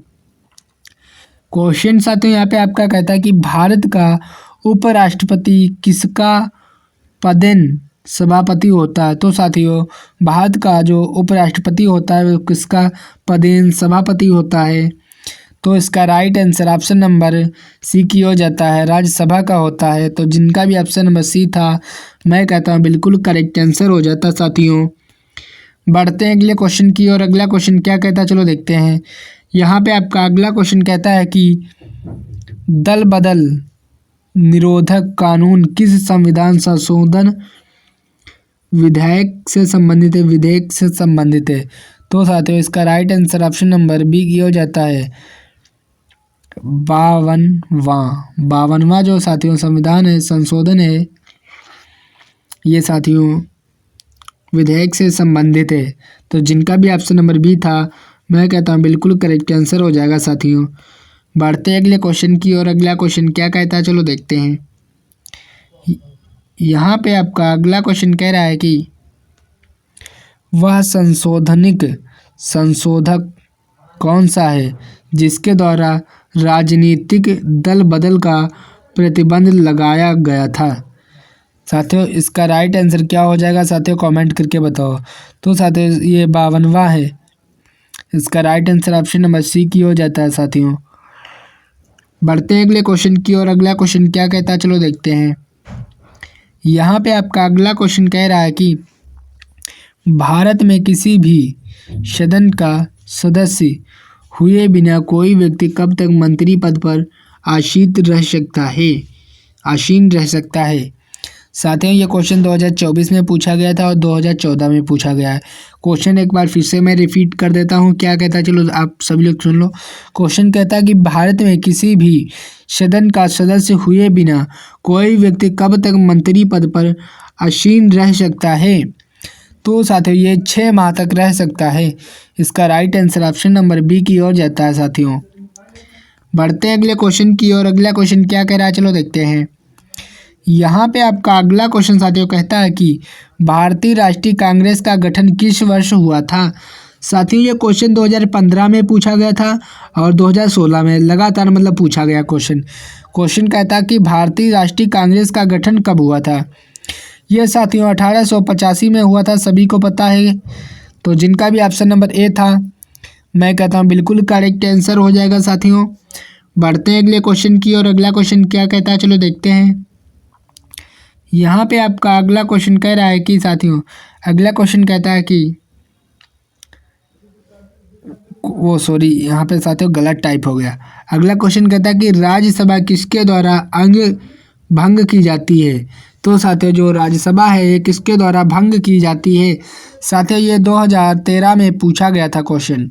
क्वेश्चन साथियों यहाँ पे आपका कहता है कि भारत का उपराष्ट्रपति किसका पदेन सभापति होता है? तो साथियों भारत का जो उपराष्ट्रपति होता है वो किसका पदेन सभापति होता है? तो इसका right answer option number C की हो जाता है, राज्यसभा का होता है। तो जिनका भी ऑप्शन नंबर सी था मैं कहता हूँ बिल्कुल करेक्ट आंसर हो जाता साथियों। बढ़ते हैं अगले क्वेश्चन की और। अगला क्वेश्चन क्या कहता है, चलो देखते हैं। यहाँ पे आपका अगला क्वेश्चन कहता है कि दल बदल निरोधक कानून किस संविधान संशोधन विधेयक से संबंधित है? तो साथियों इसका right answer option number B की हो जाता है, 52वां जो साथियों संविधान है संशोधन है ये साथियों विधेयक से संबंधित है। तो जिनका भी ऑप्शन नंबर बी था मैं कहता हूँ बिल्कुल करेक्ट आंसर हो जाएगा साथियों। बढ़ते हैं अगले क्वेश्चन की और। अगला क्वेश्चन क्या कहता है, चलो देखते हैं। यहाँ पे आपका अगला क्वेश्चन कह रहा है कि वह संशोधक कौन सा है जिसके द्वारा राजनीतिक दल बदल का प्रतिबंध लगाया गया था? साथियों इसका राइट आंसर क्या हो जाएगा साथियों कमेंट करके बताओ। तो साथियों ये 52वां है, इसका right answer option number C की हो जाता है साथियों। बढ़ते हैं अगले क्वेश्चन की और। अगला क्वेश्चन क्या कहता है, चलो देखते हैं। यहाँ पे आपका अगला क्वेश्चन कह रहा है कि भारत में किसी भी सदन का सदस्य हुए बिना कोई व्यक्ति कब तक मंत्री पद पर आसीन रह सकता है? साथियों ये क्वेश्चन 2024 में पूछा गया था और 2014 में पूछा गया है। क्वेश्चन एक बार फिर से मैं रिपीट कर देता हूँ, क्या कहता है चलो आप सभी लोग सुन लो। क्वेश्चन कहता है कि भारत में किसी भी सदन का सदस्य हुए बिना कोई व्यक्ति कब तक मंत्री पद पर आसीन रह सकता है? तो साथियों ये 6 माह तक रह सकता है। इसका right answer option number B की ओर जाता है साथियों। बढ़ते हैं अगले क्वेश्चन की और। अगला क्वेश्चन क्या कह रहा है, चलो देखते हैं। यहाँ पे आपका अगला क्वेश्चन साथियों कहता है कि भारतीय राष्ट्रीय कांग्रेस का गठन किस वर्ष हुआ था? साथियों ये क्वेश्चन 2015 में पूछा गया था और 2016 में लगातार मतलब पूछा गया क्वेश्चन कहता है कि भारतीय राष्ट्रीय कांग्रेस का गठन कब हुआ था? यह साथियों 1885 में हुआ था, सभी को पता है। तो जिनका भी ऑप्शन नंबर ए था मैं कहता हूँ बिल्कुल करेक्ट आंसर हो जाएगा साथियों। बढ़ते हैं अगले क्वेश्चन की और। अगला क्वेश्चन क्या कहता है, चलो देखते हैं। यहाँ पे आपका अगला क्वेश्चन कह रहा है कि साथियों अगला क्वेश्चन कहता है कि यहाँ पे साथियों गलत टाइप हो गया। अगला क्वेश्चन कहता है कि राज्यसभा किसके द्वारा अंग भंग की जाती है? तो साथियों जो राज्यसभा है ये किसके द्वारा भंग की जाती है? साथियों ये 2013 में पूछा गया था क्वेश्चन।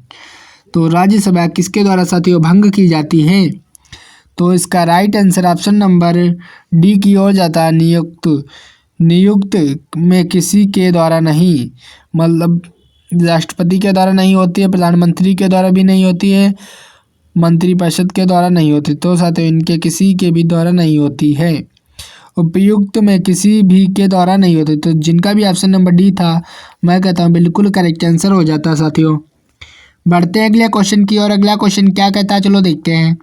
तो राज्यसभा किसके द्वारा साथियों भंग की जाती है? तो इसका right answer option number D की ओर जाता है, नियुक्त में किसी के द्वारा नहीं, मतलब राष्ट्रपति के द्वारा नहीं होती है, प्रधानमंत्री के द्वारा भी नहीं होती है, मंत्रिपरिषद के द्वारा नहीं होती। तो साथियों इनके किसी के भी द्वारा नहीं होती है। उपयुक्त में किसी भी के द्वारा नहीं होती। तो जिनका भी ऑप्शन नंबर डी था मैं कहता हूँ बिल्कुल करेक्ट आंसर हो जाता है साथियों। बढ़ते हैं अगले क्वेश्चन की और। अगला क्वेश्चन क्या कहता है, चलो देखते हैं।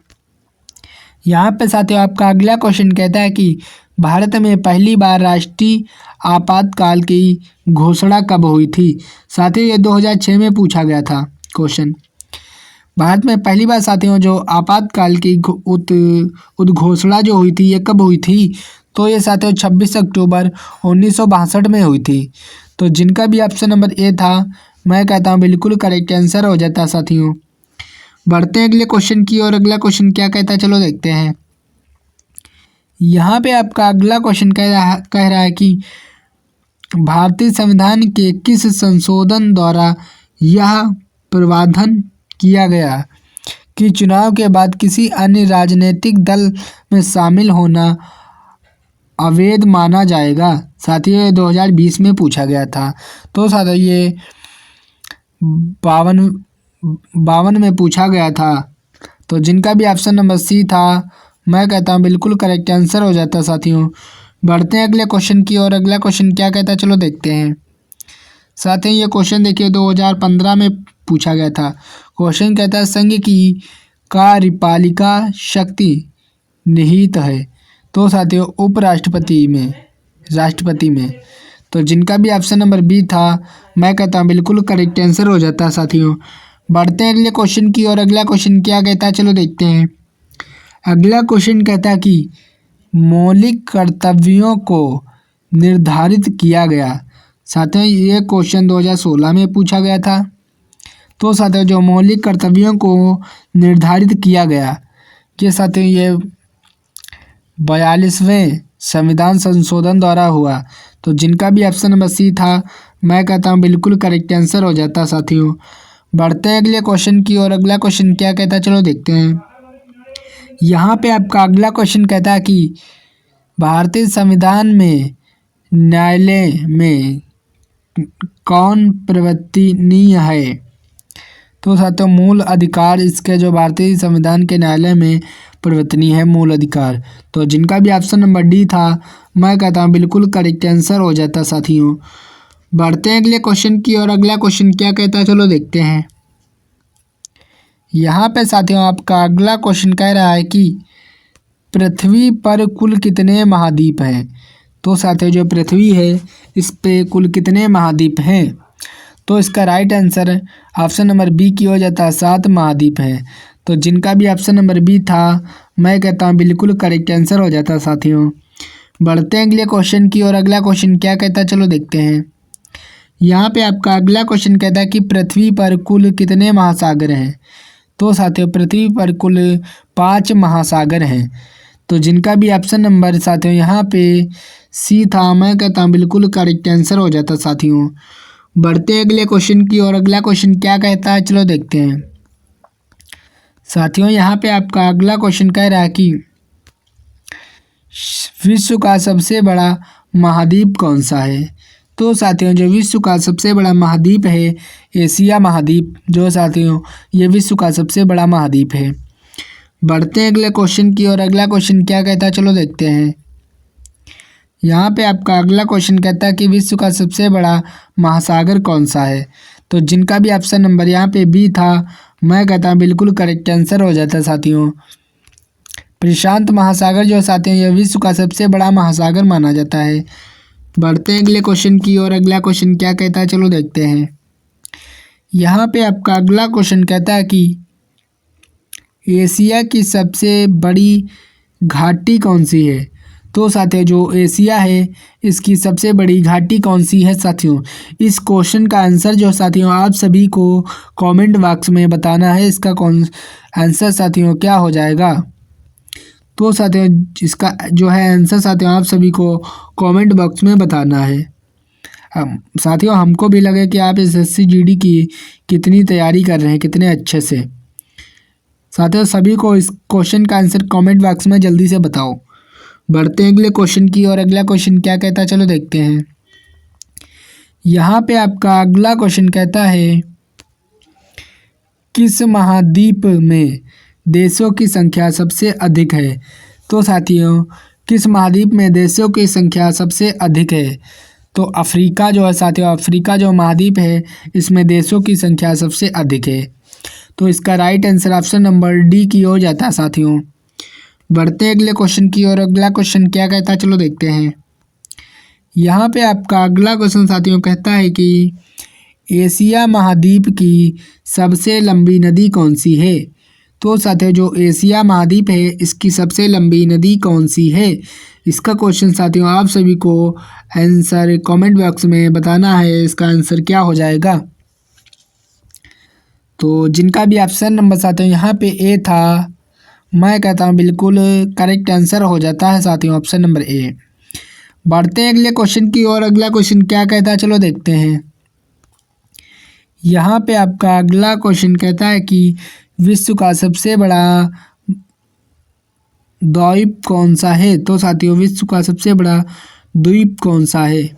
यहाँ पे साथियों आपका अगला क्वेश्चन कहता है कि भारत में पहली बार राष्ट्रीय आपातकाल की घोषणा कब हुई थी? साथियों ये 2006 में पूछा गया था क्वेश्चन। भारत में पहली बार साथियों जो आपातकाल की उद्घोषणा जो हुई थी ये कब हुई थी? तो ये साथियों 26 अक्टूबर 1962 में हुई थी। तो जिनका भी ऑप्शन नंबर ए था मैं कहता हूँ बिल्कुल करेक्ट आंसर हो जाता है साथियों। बढ़ते हैं अगले क्वेश्चन की ओर। अगला क्वेश्चन क्या कहता है चलो देखते हैं। यहाँ पे आपका अगला क्वेश्चन कह रहा है कि भारतीय संविधान के किस संशोधन द्वारा यह प्रावधान किया गया कि चुनाव के बाद किसी अन्य राजनीतिक दल में शामिल होना अवैध माना जाएगा। साथियों ये 2020 में पूछा गया था। तो साथियों ये 52 में पूछा गया था। तो जिनका भी ऑप्शन नंबर सी था, मैं कहता हूँ बिल्कुल करेक्ट आंसर हो जाता साथियों। बढ़ते हैं अगले क्वेश्चन की ओर। अगला क्वेश्चन क्या कहता है चलो देखते हैं। साथियों ये क्वेश्चन देखिए 2015 में पूछा गया था। क्वेश्चन कहता है संघ की कार्यपालिका शक्ति निहित है। तो साथियों उपराष्ट्रपति में, राष्ट्रपति में। तो जिनका भी ऑप्शन नंबर बी था, मैं कहता हूँ बिल्कुल करेक्ट आंसर हो जाता है साथियों। बढ़ते हैं अगले क्वेश्चन की ओर। अगला क्वेश्चन क्या कहता है चलो देखते हैं। अगला क्वेश्चन कहता है कि मौलिक कर्तव्यों को निर्धारित किया गया। साथियों ये क्वेश्चन 2016 में पूछा गया था। तो साथियों जो मौलिक कर्तव्यों को निर्धारित किया गया, ये साथियों ये 42वें संविधान संशोधन द्वारा हुआ। तो जिनका भी ऑप्शन नंबर सी था, मैं कहता हूँ बिल्कुल करेक्ट आंसर हो जाता साथियों। बढ़ते हैं अगले क्वेश्चन की ओर। अगला क्वेश्चन क्या कहता है चलो देखते हैं। यहाँ पे आपका अगला क्वेश्चन कहता है कि भारतीय संविधान में न्यायालय में कौन परिवर्तनीय है। तो साथियों मूल अधिकार, इसके जो भारतीय संविधान के न्यायालय में परिवर्तनीय है मूल अधिकार। तो जिनका भी ऑप्शन नंबर डी था, मैं कहता हूँ बिल्कुल करेक्ट आंसर हो जाता साथियों। बढ़ते हैं अगले क्वेश्चन की ओर। अगला क्वेश्चन क्या कहता है चलो देखते हैं। यहाँ पे साथियों आपका अगला क्वेश्चन कह रहा है कि पृथ्वी पर कुल कितने महाद्वीप हैं। तो साथियों जो पृथ्वी है इस पे कुल कितने महाद्वीप हैं। तो इसका right answer option number B की हो जाता है, 7 महाद्वीप हैं। तो जिनका भी ऑप्शन नंबर बी था, मैं कहता हूँ बिल्कुल करेक्ट आंसर हो जाता साथियों। बढ़ते हैं अगले क्वेश्चन की ओर। अगला क्वेश्चन क्या कहता है चलो देखते हैं। यहाँ पे आपका अगला क्वेश्चन कहता है कि पृथ्वी पर कुल कितने महासागर हैं। तो साथियों पृथ्वी पर कुल 5 महासागर हैं। तो जिनका भी ऑप्शन नंबर साथियों यहाँ पे सी था, मैं कहता हूँ बिल्कुल करेक्ट आंसर हो जाता साथियों। बढ़ते हैं अगले क्वेश्चन की ओर। अगला क्वेश्चन क्या कहता है चलो देखते हैं। साथियों यहाँ पे आपका अगला क्वेश्चन कह रहा है कि विश्व का सबसे बड़ा महाद्वीप कौन सा है। तो साथियों जो विश्व का सबसे बड़ा महाद्वीप है एशिया महाद्वीप, जो साथियों ये विश्व का सबसे बड़ा महाद्वीप है। बढ़ते हैं अगले क्वेश्चन की ओर। अगला क्वेश्चन क्या कहता है चलो देखते हैं। यहाँ पे आपका अगला क्वेश्चन कहता है कि विश्व का सबसे बड़ा महासागर कौन सा है। तो जिनका भी ऑप्शन नंबर यहाँ पे बी था, मैं कहता हूँ बिल्कुल करेक्ट आंसर हो जाता है साथियों। प्रशांत महासागर जो साथियों ये विश्व का सबसे बड़ा महासागर माना जाता है। बढ़ते हैं अगले क्वेश्चन की ओर। अगला क्वेश्चन क्या कहता है चलो देखते हैं। यहाँ पे आपका अगला क्वेश्चन कहता है कि एशिया की सबसे बड़ी घाटी कौन सी है। तो साथियों जो एशिया है इसकी सबसे बड़ी घाटी कौन सी है साथियों। इस क्वेश्चन का आंसर जो साथियों आप सभी को कमेंट बॉक्स में बताना है। इसका कौन आंसर साथियों क्या हो जाएगा। तो साथियों इसका जो है आंसर साथियों आप सभी को कमेंट बॉक्स में बताना है। साथियों हमको भी लगे कि आप एसएससी जीडी की कितनी तैयारी कर रहे हैं, कितने अच्छे से। साथियों सभी को इस क्वेश्चन का आंसर कमेंट बॉक्स में जल्दी से बताओ। बढ़ते हैं अगले क्वेश्चन की और अगला क्वेश्चन क्या कहता है चलो देखते हैं। यहाँ पे आपका अगला क्वेश्चन कहता है किस महाद्वीप में देशों की संख्या सबसे अधिक है। तो साथियों किस महाद्वीप में देशों की संख्या सबसे अधिक है। तो अफ्रीका जो है साथियों, अफ्रीका जो महाद्वीप है इसमें देशों की संख्या सबसे अधिक है। तो इसका right answer option number D की हो जाता है साथियों। बढ़ते हैं अगले क्वेश्चन की और अगला क्वेश्चन क्या कहता है चलो देखते हैं। यहाँ पे आपका अगला क्वेश्चन साथियों कहता है कि एशिया महाद्वीप की सबसे लंबी नदी कौन सी है। तो साथियों जो एशिया महाद्वीप है इसकी सबसे लंबी नदी कौन सी है। इसका क्वेश्चन साथियों आप सभी को आंसर कमेंट बॉक्स में बताना है। इसका आंसर क्या हो जाएगा। तो जिनका भी ऑप्शन नंबर साथियों यहाँ पे ए था, मैं कहता हूँ बिल्कुल करेक्ट आंसर हो जाता है साथियों ऑप्शन नंबर ए। बढ़ते हैं अगले क्वेश्चन की और। अगला क्वेश्चन क्या कहता है, चलो देखते हैं। यहाँ पे आपका अगला क्वेश्चन कहता है कि विश्व का सबसे बड़ा द्वीप कौन सा है। तो साथियों विश्व का सबसे बड़ा द्वीप कौन सा है,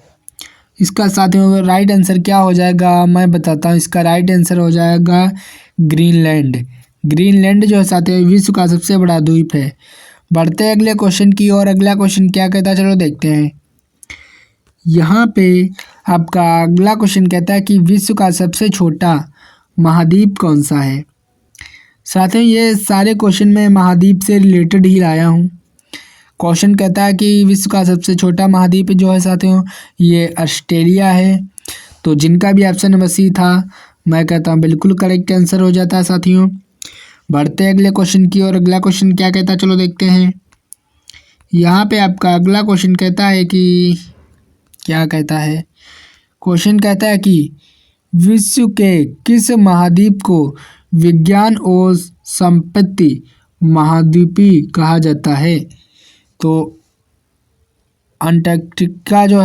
इसका साथियों राइट आंसर क्या हो जाएगा मैं बताता हूँ। इसका राइट आंसर हो जाएगा ग्रीनलैंड। ग्रीनलैंड जो है साथियों विश्व का सबसे बड़ा द्वीप है। बढ़ते हैं अगले क्वेश्चन की और। अगला क्वेश्चन क्या कहता है, चलो देखते हैं। यहाँ पे आपका अगला क्वेश्चन कहता है कि विश्व का सबसे छोटा महाद्वीप कौन सा है। साथियों ये सारे क्वेश्चन मैं महाद्वीप से रिलेटेड ही लाया हूँ। क्वेश्चन कहता है कि विश्व का सबसे छोटा महाद्वीप जो है साथियों ये ऑस्ट्रेलिया है। तो जिनका भी ऑप्शन नंबर सी था, मैं कहता हूँ बिल्कुल करेक्ट आंसर हो जाता है साथियों। बढ़ते हैं अगले क्वेश्चन की और। अगला क्वेश्चन क्या कहता है, चलो देखते हैं। यहाँ पे आपका अगला क्वेश्चन कहता है कि क्या कहता है, क्वेश्चन कहता है कि विश्व के किस महाद्वीप को विज्ञान और संपत्ति महाद्वीपी कहा जाता है। तो अंटार्कटिका जो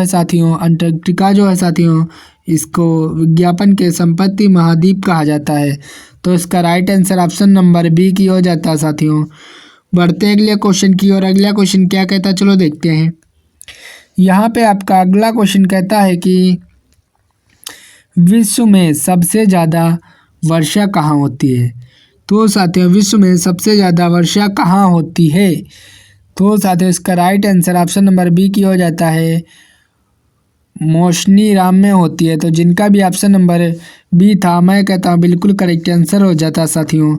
है साथियों इसको विज्ञापन के संपत्ति महाद्वीप कहा जाता है। तो इसका right answer option number B की हो जाता है साथियों। बढ़ते हैं अगले क्वेश्चन की और। अगला क्वेश्चन क्या कहता है, चलो देखते हैं। यहाँ पे आपका अगला क्वेश्चन कहता है कि विश्व में सबसे ज़्यादा वर्षा कहाँ होती है। तो साथियों विश्व में सबसे ज़्यादा वर्षा कहाँ होती है। तो साथियों इसका right answer option number B की हो जाता है, मौसनी-राम में होती है। तो जिनका भी ऑप्शन नंबर बी था, मैं कहता हूँ बिल्कुल करेक्ट आंसर हो जाता है साथियों।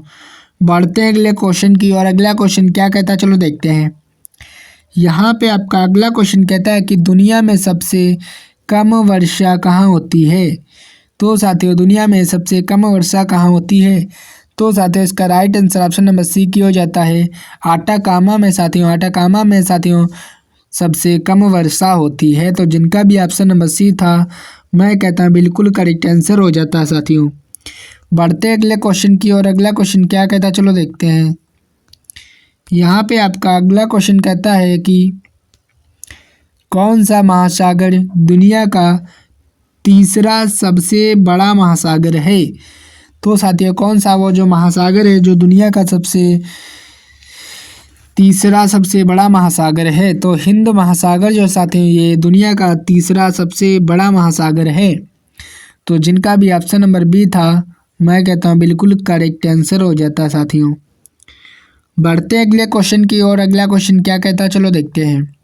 बढ़ते हैं अगले क्वेश्चन की और। अगला क्वेश्चन क्या कहता है, चलो देखते हैं। यहाँ पे आपका अगला क्वेश्चन कहता है कि दुनिया में सबसे कम वर्षा कहाँ होती है। तो साथियों दुनिया में सबसे कम वर्षा कहाँ होती है। तो साथियों इसका right answer option number C की हो जाता है, आटाकामा में साथियों सबसे कम वर्षा होती है। तो जिनका भी ऑप्शन नंबर सी था, मैं कहता हूँ बिल्कुल करेक्ट आंसर हो जाता है साथियों। बढ़ते अगले क्वेश्चन की और। अगला क्वेश्चन क्या कहता है, चलो देखते हैं। यहाँ पे आपका अगला क्वेश्चन कहता है कि कौन सा महासागर दुनिया का तीसरा सबसे बड़ा महासागर है। तो साथियों कौन सा वो जो महासागर है जो दुनिया का तीसरा सबसे बड़ा महासागर है। तो हिंद महासागर जो साथियों ये दुनिया का तीसरा सबसे बड़ा महासागर है। तो जिनका भी ऑप्शन नंबर बी था, मैं कहता हूँ बिल्कुल करेक्ट आंसर हो जाता है साथियों। बढ़ते अगले क्वेश्चन की और। अगला क्वेश्चन क्या कहता है, चलो देखते हैं।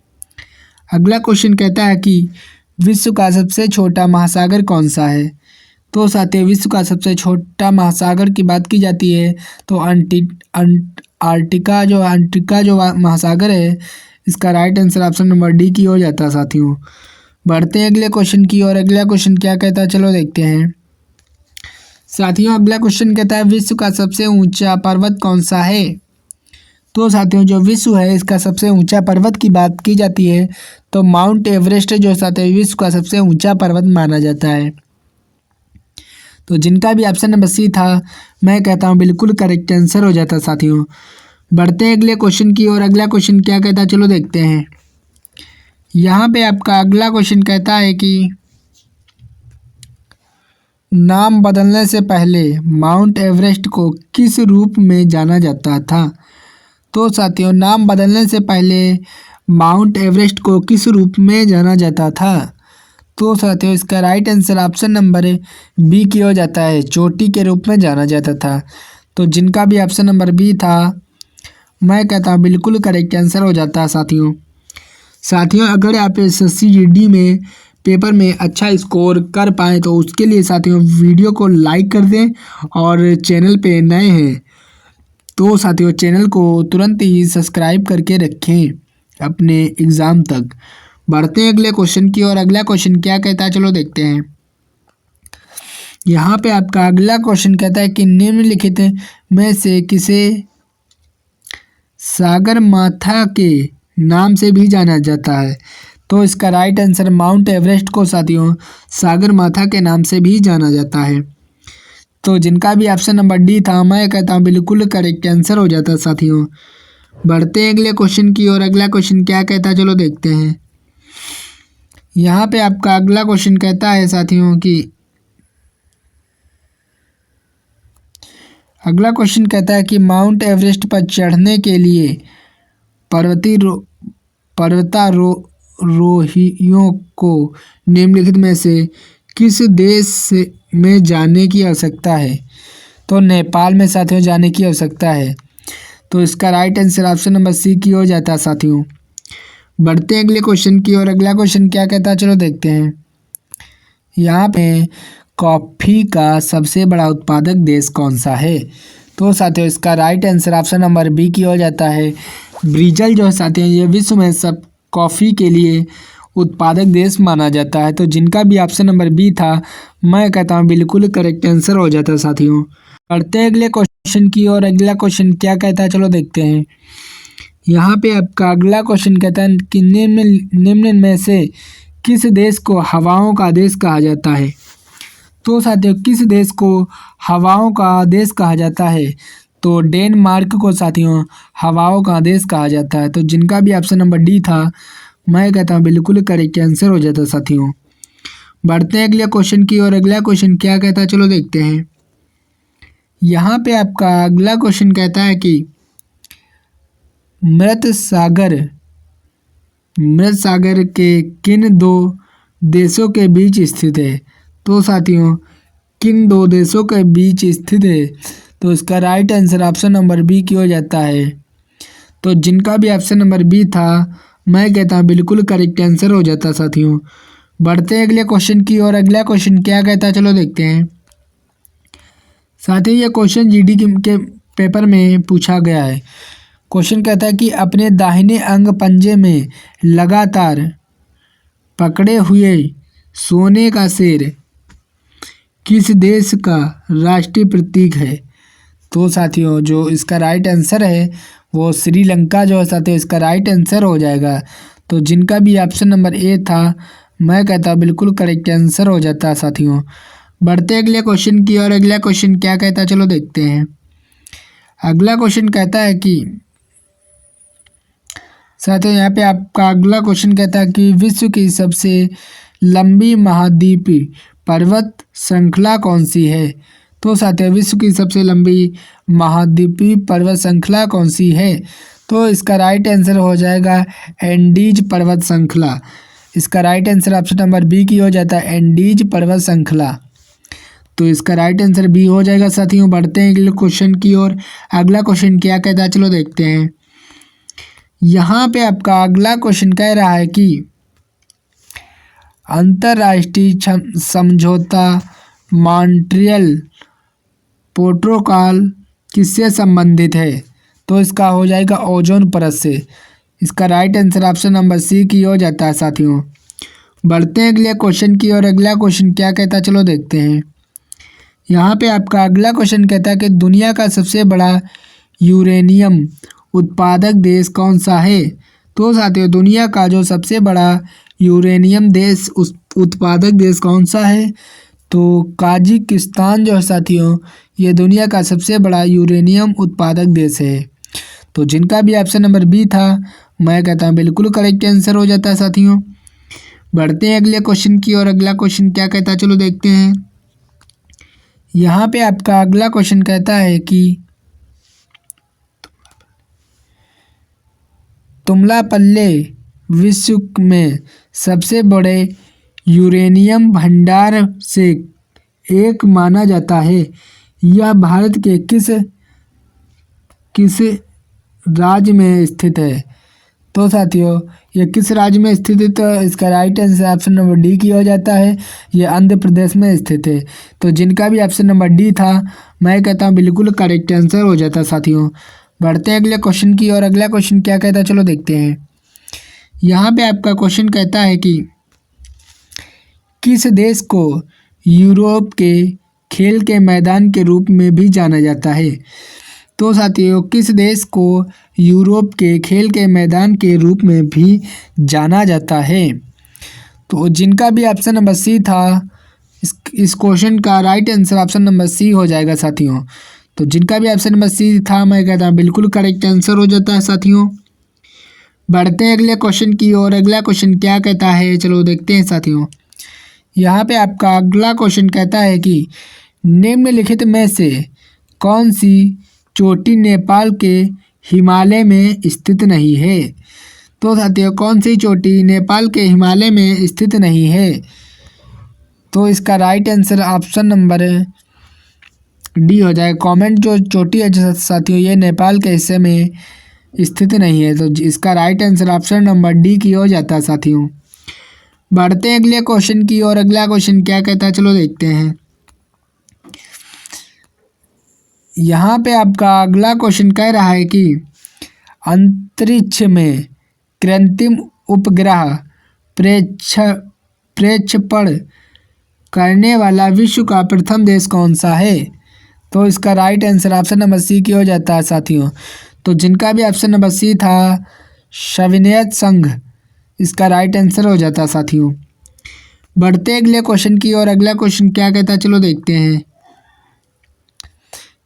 अगला क्वेश्चन कहता है कि विश्व का सबसे छोटा महासागर कौन सा है। तो साथियों विश्व का सबसे छोटा महासागर की बात की जाती है तो अंटार्कटिका जो महासागर है, इसका right answer option number D की हो जाता है साथियों। बढ़ते हैं अगले क्वेश्चन की और। अगला क्वेश्चन क्या कहता है, चलो देखते हैं। साथियों अगला क्वेश्चन कहता है विश्व का सबसे ऊंचा पर्वत कौन सा है। तो साथियों जो विश्व है इसका सबसे ऊंचा पर्वत की बात की जाती है तो माउंट एवरेस्ट जो साथियों विश्व का सबसे ऊंचा पर्वत माना जाता है। तो जिनका भी ऑप्शन नंबर सी था, मैं कहता हूँ बिल्कुल करेक्ट आंसर हो जाता साथियों। बढ़ते हैं अगले क्वेश्चन की और। अगला क्वेश्चन क्या कहता है, चलो देखते हैं। यहाँ पे आपका अगला क्वेश्चन कहता है कि नाम बदलने से पहले माउंट एवरेस्ट को किस रूप में जाना जाता था। तो साथियों नाम बदलने से पहले माउंट एवरेस्ट को किस रूप में जाना जाता था। तो साथियों इसका right answer option number B की हो जाता है, चोटी के रूप में जाना जाता था। तो जिनका भी ऑप्शन नंबर बी था, मैं कहता हूँ बिल्कुल करेक्ट आंसर हो जाता है साथियों अगर आप एसएससी जीडी में पेपर में अच्छा स्कोर कर पाएँ तो उसके लिए साथियों वीडियो को लाइक कर दें और चैनल पे नए हैं तो साथियों चैनल को तुरंत ही सब्सक्राइब करके रखें अपने एग्ज़ाम तक। बढ़ते हैं अगले क्वेश्चन की और। अगला क्वेश्चन क्या कहता है, चलो देखते हैं। यहाँ पे आपका अगला क्वेश्चन कहता है कि निम्नलिखित में से किसे सागरमाथा के नाम से भी जाना जाता है। तो इसका राइट आंसर माउंट एवरेस्ट को साथियों सागरमाथा के नाम से भी जाना जाता है। तो जिनका भी ऑप्शन नंबर डी था, मैं कहता हूँ बिल्कुल करेक्ट आंसर हो जाता साथियों। बढ़ते हैं अगले क्वेश्चन की ओर। अगला क्वेश्चन क्या कहता है, चलो देखते हैं। यहाँ पे आपका अगला क्वेश्चन कहता है साथियों कि अगला क्वेश्चन कहता है कि माउंट एवरेस्ट पर चढ़ने के लिए पर्वतारोहियों को निम्नलिखित में से किस देश में जाने की आवश्यकता है? तो नेपाल में साथियों जाने की आवश्यकता है। तो इसका right answer option number C की हो जाता है साथियों। बढ़ते हैं अगले क्वेश्चन की और। अगला क्वेश्चन क्या कहता है, चलो देखते हैं। यहाँ पे कॉफ़ी का सबसे बड़ा उत्पादक देश कौन सा है? तो साथियों इसका right answer option number B की हो जाता है। ब्राज़ील जो है साथियों ये विश्व में सब कॉफ़ी के लिए उत्पादक देश माना जाता है। तो जिनका भी ऑप्शन नंबर बी था, मैं कहता हूँ बिल्कुल करेक्ट आंसर हो जाता है साथियों। बढ़ते हैं अगले क्वेश्चन की और। अगला क्वेश्चन क्या कहता है, चलो देखते हैं। यहाँ पे आपका अगला क्वेश्चन कहता है कि निम्न में से किस देश को हवाओं का देश कहा जाता है? तो साथियों किस देश को हवाओं का देश कहा जाता है? तो डेनमार्क को साथियों हवाओं का देश कहा जाता है। तो जिनका भी ऑप्शन नंबर डी था, मैं कहता हूँ बिल्कुल करेक्ट आंसर हो जाता साथियों। बढ़ते हैं अगले क्वेश्चन की और। अगला क्वेश्चन क्या कहता है, चलो देखते हैं। यहाँ पे आपका अगला क्वेश्चन कहता है कि मृत सागर के किन दो देशों के बीच स्थित है? तो साथियों किन दो देशों के बीच स्थित है? तो इसका right answer option number B की हो जाता है। तो जिनका भी ऑप्शन नंबर बी था, मैं कहता हूँ बिल्कुल करेक्ट आंसर हो जाता साथियों। बढ़ते हैं अगले क्वेश्चन की और। अगला क्वेश्चन क्या कहता है, चलो देखते हैं। साथियों ये क्वेश्चन जीडी के पेपर में पूछा गया है। क्वेश्चन कहता है कि अपने दाहिने अंग पंजे में लगातार पकड़े हुए सोने का शेर किस देश का राष्ट्रीय प्रतीक है? तो साथियों जो इसका राइट आंसर है वो श्रीलंका जो है साथियों इसका राइट आंसर हो जाएगा। तो जिनका भी ऑप्शन नंबर ए था, मैं कहता हूँ बिल्कुल करेक्ट आंसर हो जाता है साथियों। बढ़ते अगले क्वेश्चन की और। अगला क्वेश्चन क्या कहता है, चलो देखते हैं। अगला क्वेश्चन कहता है कि साथियों यहाँ पे आपका अगला क्वेश्चन कहता है कि विश्व की सबसे लंबी महाद्वीपीय पर्वत श्रृंखला कौन सी है? तो साथियों विश्व की सबसे लंबी महाद्वीपीय पर्वत श्रृंखला कौन सी है? तो इसका राइट आंसर हो जाएगा एंडीज पर्वत श्रृंखला। इसका right answer option number B की हो जाता है, एंडीज पर्वत श्रृंखला। तो इसका राइट आंसर बी हो जाएगा साथियों। बढ़ते हैं अगले क्वेश्चन की ओर। अगला क्वेश्चन क्या कहता है, चलो देखते हैं। यहाँ पे आपका अगला क्वेश्चन कह रहा है कि अंतर्राष्ट्रीय समझौता मॉन्ट्रियल प्रोटोकॉल किससे संबंधित है? तो इसका हो जाएगा ओजोन परत से। इसका right answer option number C की हो जाता है साथियों। बढ़ते हैं अगले क्वेश्चन की और। अगला क्वेश्चन क्या कहता है, चलो देखते हैं। यहाँ पे आपका अगला क्वेश्चन कहता है कि दुनिया का सबसे बड़ा यूरेनियम उत्पादक देश कौन सा है? तो साथियों दुनिया का जो सबसे बड़ा यूरेनियम देश उत्पादक देश कौन सा है? तो काजाकिस्तान जो है साथियों ये दुनिया का सबसे बड़ा यूरेनियम उत्पादक देश है। तो जिनका भी ऑप्शन नंबर बी था, मैं कहता हूँ बिल्कुल करेक्ट आंसर हो जाता है साथियों। बढ़ते हैं अगले क्वेश्चन की और। अगला क्वेश्चन क्या कहता है, चलो देखते हैं। यहाँ पे आपका अगला क्वेश्चन कहता है कि तुमलापल्ले विश्व में सबसे बड़े यूरेनियम भंडार से एक माना जाता है। यह भारत के किस राज्य में स्थित है? तो साथियों ये किस राज्य में स्थित है? तो इसका right answer option number D की हो जाता है। ये आंध्र प्रदेश में स्थित है। तो जिनका भी ऑप्शन नंबर डी था, मैं कहता हूँ बिल्कुल करेक्ट आंसर हो जाता है साथियों। बढ़ते हैं अगले क्वेश्चन की और। अगला क्वेश्चन क्या कहता है, चलो देखते हैं। यहाँ पे आपका क्वेश्चन कहता है कि किस देश को यूरोप के खेल के मैदान के रूप में भी जाना जाता है? तो साथियों किस देश को यूरोप के खेल के मैदान के रूप में भी जाना जाता है? तो जिनका भी ऑप्शन नंबर सी था, इस क्वेश्चन का right answer option number C हो जाएगा साथियों। तो जिनका भी ऑप्शन नंबर सी था मैं कहता हूँ बिल्कुल करेक्ट आंसर हो जाता है साथियों। बढ़ते हैं अगले क्वेश्चन की ओर। अगला क्वेश्चन क्या कहता है, चलो देखते हैं साथियों। यहाँ पे आपका अगला क्वेश्चन कहता है कि निम्नलिखित में से कौन सी चोटी नेपाल के हिमालय में स्थित नहीं है। तो साथियों कौन सी चोटी नेपाल के हिमालय में स्थित नहीं है। तो इसका right answer option number D हो जाएगा। कमेंट जो चोटी है साथियों ये नेपाल के हिस्से में स्थित नहीं है, तो इसका right answer option number D की हो जाता है साथियों। बढ़ते हैं अगले क्वेश्चन की और। अगला क्वेश्चन क्या कहता है, चलो देखते हैं। यहाँ पे आपका अगला क्वेश्चन कह रहा है कि अंतरिक्ष में कृत्रिम उपग्रह प्रक्षेपण करने वाला विश्व का प्रथम देश कौन सा है। तो इसका right answer option number C की हो जाता है साथियों। तो जिनका भी ऑप्शन नंबर सी था सोवियत संघ, इसका राइट आंसर हो जाता है साथियों। बढ़ते अगले क्वेश्चन की और। अगला क्वेश्चन क्या कहता है, चलो देखते हैं।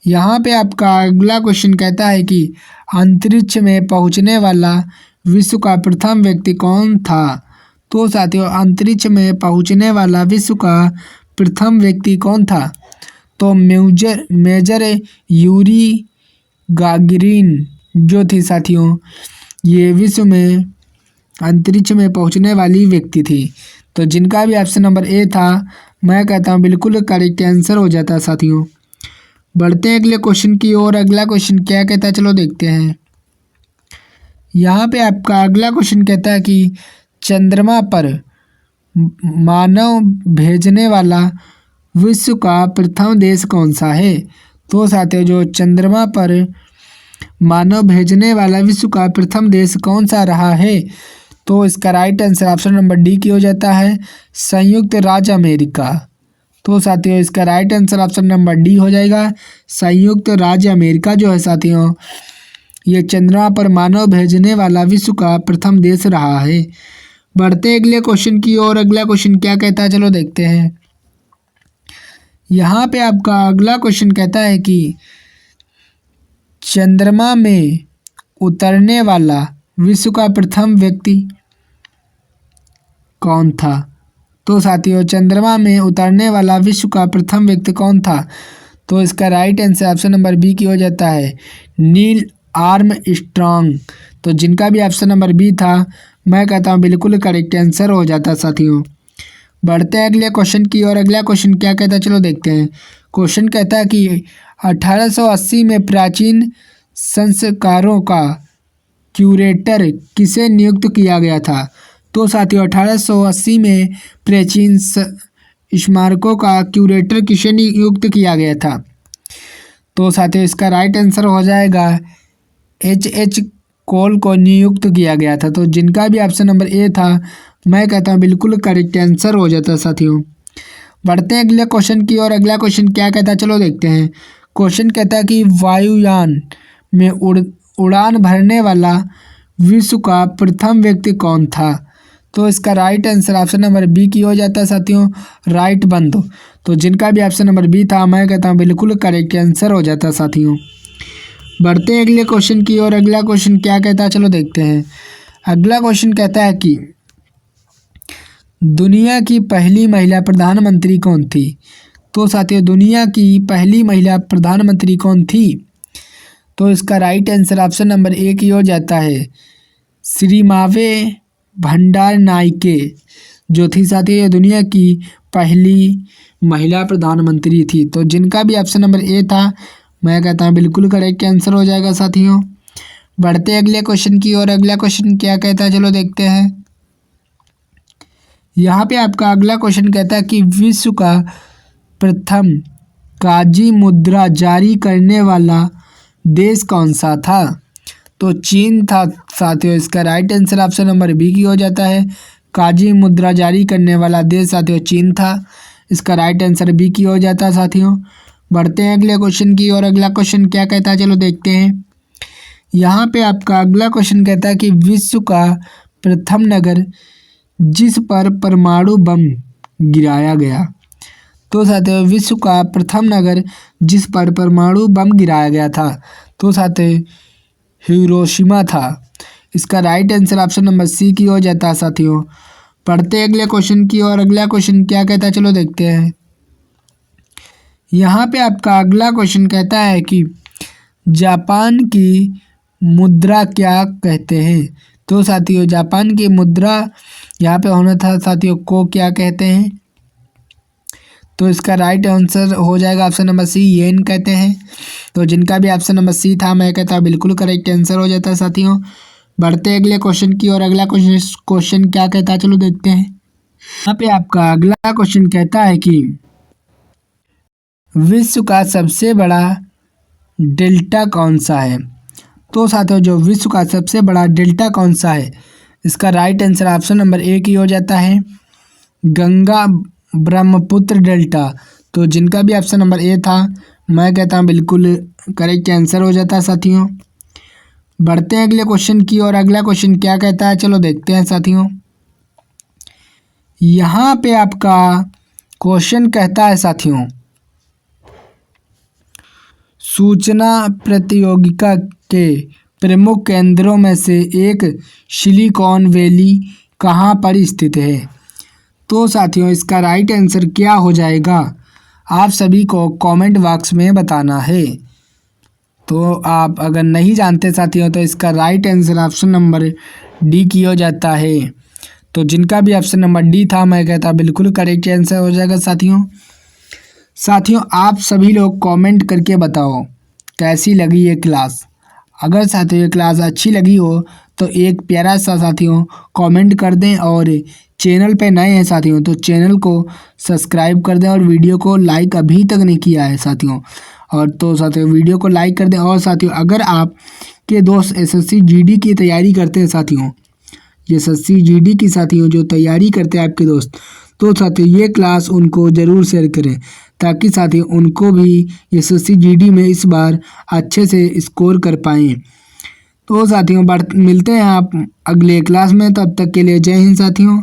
यहाँ पे आपका अगला क्वेश्चन कहता है कि अंतरिक्ष में पहुँचने वाला विश्व का प्रथम व्यक्ति कौन था। तो साथियों अंतरिक्ष में पहुँचने वाला विश्व का प्रथम व्यक्ति कौन था। तो मेजर यूरी गागरिन जो थी साथियों, ये विश्व में अंतरिक्ष में पहुँचने वाली व्यक्ति थी। तो जिनका भी ऑप्शन नंबर ए था मैं कहता हूँ बिल्कुल करेक्ट आंसर हो जाता है साथियों। बढ़ते हैं अगले क्वेश्चन की ओर। अगला क्वेश्चन क्या कहता है, चलो देखते हैं। यहाँ पे आपका अगला क्वेश्चन कहता है कि चंद्रमा पर मानव भेजने वाला विश्व का प्रथम देश कौन सा है। तो साथियों जो चंद्रमा पर मानव भेजने वाला विश्व का प्रथम देश कौन सा रहा है। तो इसका right answer option number D की हो जाता है, संयुक्त राज्य अमेरिका। तो साथियों इसका right answer option number D हो जाएगा, संयुक्त राज्य अमेरिका जो है साथियों ये चंद्रमा पर मानव भेजने वाला विश्व का प्रथम देश रहा है। बढ़ते अगले क्वेश्चन की ओर। अगला क्वेश्चन क्या कहता है, चलो देखते हैं। यहाँ पे आपका अगला क्वेश्चन कहता है कि चंद्रमा में उतरने वाला विश्व का प्रथम व्यक्ति कौन था। तो साथियों चंद्रमा में उतरने वाला विश्व का प्रथम व्यक्ति कौन था। तो इसका right answer option number B की हो जाता है, नील आर्मस्ट्रॉन्ग। तो जिनका भी ऑप्शन नंबर बी था मैं कहता हूँ बिल्कुल करेक्ट आंसर हो जाता साथियों। बढ़ते हैं अगले क्वेश्चन की और। अगला क्वेश्चन क्या कहता है, चलो देखते हैं। क्वेश्चन कहता है कि 1880 में प्राचीन संस्कारों का क्यूरेटर किसे नियुक्त किया गया था। तो साथियों 1880 में प्राचीन स्मारकों का क्यूरेटर किसे नियुक्त किया गया था। तो साथियों इसका राइट आंसर हो जाएगा H.H. कोल को नियुक्त किया गया था। तो जिनका भी ऑप्शन नंबर ए था मैं कहता हूँ बिल्कुल करेक्ट आंसर हो जाता है साथियों। बढ़ते हैं अगले क्वेश्चन की और। अगला क्वेश्चन क्या कहता है, चलो देखते हैं। क्वेश्चन कहता है कि वायुयान में उड़ान भरने वाला विश्व का प्रथम व्यक्ति कौन था। तो इसका right answer option number B की हो जाता है साथियों, राइट बंधु। तो जिनका भी ऑप्शन नंबर बी था मैं कहता हूँ बिल्कुल करेक्ट आंसर हो जाता है साथियों। बढ़ते हैं अगले क्वेश्चन की और। अगला क्वेश्चन क्या कहता है, चलो देखते हैं। अगला क्वेश्चन कहता है कि दुनिया की पहली महिला प्रधानमंत्री कौन थी। तो साथियों दुनिया की पहली महिला प्रधानमंत्री कौन थी। तो इसका right answer option number A की हो जाता है, श्रीमावे भंडारनाइके जो थी साथियों ये दुनिया की पहली महिला प्रधानमंत्री थी। तो जिनका भी ऑप्शन नंबर ए था मैं कहता हूँ बिल्कुल करेक्ट आंसर हो जाएगा साथियों। बढ़ते अगले क्वेश्चन की और। अगला क्वेश्चन क्या कहता है, चलो देखते हैं। यहाँ पे आपका अगला क्वेश्चन कहता है कि विश्व का प्रथम कागजी मुद्रा जारी करने वाला देश कौन सा था। तो चीन था साथियों। इसका right answer option number B की हो जाता है, कागजी मुद्रा जारी करने वाला देश साथियों चीन था। इसका राइट आंसर बी की हो जाता है साथियों। बढ़ते हैं अगले क्वेश्चन की और। अगला क्वेश्चन क्या कहता है, चलो देखते हैं। यहाँ पे आपका अगला क्वेश्चन कहता है कि विश्व का प्रथम नगर जिस पर परमाणु बम गिराया गया। तो साथियों विश्व का प्रथम नगर जिस पर परमाणु बम गिराया गया था, तो साथियों हिरोशिमा था। इसका right answer option number C की हो जाता है साथियों। पढ़ते अगले क्वेश्चन की और अगला क्वेश्चन क्या कहता है, चलो देखते हैं। यहाँ पे आपका अगला क्वेश्चन कहता है कि जापान की मुद्रा क्या कहते हैं। तो साथियों जापान की मुद्रा यहाँ पे होना था साथियों को क्या कहते हैं। तो इसका राइट आंसर हो जाएगा ऑप्शन नंबर सी, येन कहते हैं। तो जिनका भी ऑप्शन नंबर सी था मैं कहता बिल्कुल करेक्ट आंसर हो जाता है साथियों। बढ़ते अगले क्वेश्चन की और अगला क्वेश्चन क्या कहता है, चलो देखते हैं। यहाँ पे आपका अगला क्वेश्चन कहता है कि विश्व का सबसे बड़ा डेल्टा कौन सा है। तो साथियों जो विश्व का सबसे बड़ा डेल्टा कौन सा है, इसका right answer option number A की हो जाता है, गंगा ब्रह्मपुत्र डेल्टा। तो जिनका भी ऑप्शन नंबर ए था मैं कहता हूँ बिल्कुल करेक्ट आंसर हो जाता है साथियों। बढ़ते हैं अगले क्वेश्चन की और अगला क्वेश्चन क्या कहता है, चलो देखते हैं साथियों। यहाँ पे आपका क्वेश्चन कहता है साथियों, सूचना प्रतियोगिता के प्रमुख केंद्रों में से एक सिलिकॉन वैली कहाँ पर स्थित है। तो साथियों इसका राइट आंसर क्या हो जाएगा, आप सभी को कमेंट बॉक्स में बताना है। तो आप अगर नहीं जानते साथियों तो इसका right answer option number D की हो जाता है। तो जिनका भी ऑप्शन नंबर डी था मैं कहता बिल्कुल करेक्ट आंसर हो जाएगा साथियों। साथियों आप सभी लोग कमेंट करके बताओ कैसी लगी ये क्लास। अगर साथियों ये क्लास अच्छी लगी हो तो एक प्यारा सा साथियों कमेंट कर दें, और चैनल पे नए हैं साथियों तो चैनल को सब्सक्राइब कर दें, और वीडियो को लाइक अभी तक नहीं किया है साथियों और तो साथियों वीडियो को लाइक कर दें। और साथियों अगर आप के दोस्त एसएससी जीडी की तैयारी करते हैं साथियों, एसएससी जीडी की साथियों जो तैयारी करते हैं आपके दोस्त, तो साथियों ये क्लास उनको ज़रूर शेयर करें ताकि साथियों उनको भी एसएससी जीडी में इस बार अच्छे से स्कोर कर पाएँ। तो साथियों मिलते हैं आप अगले क्लास में, तब तक के लिए जय हिंद साथियों।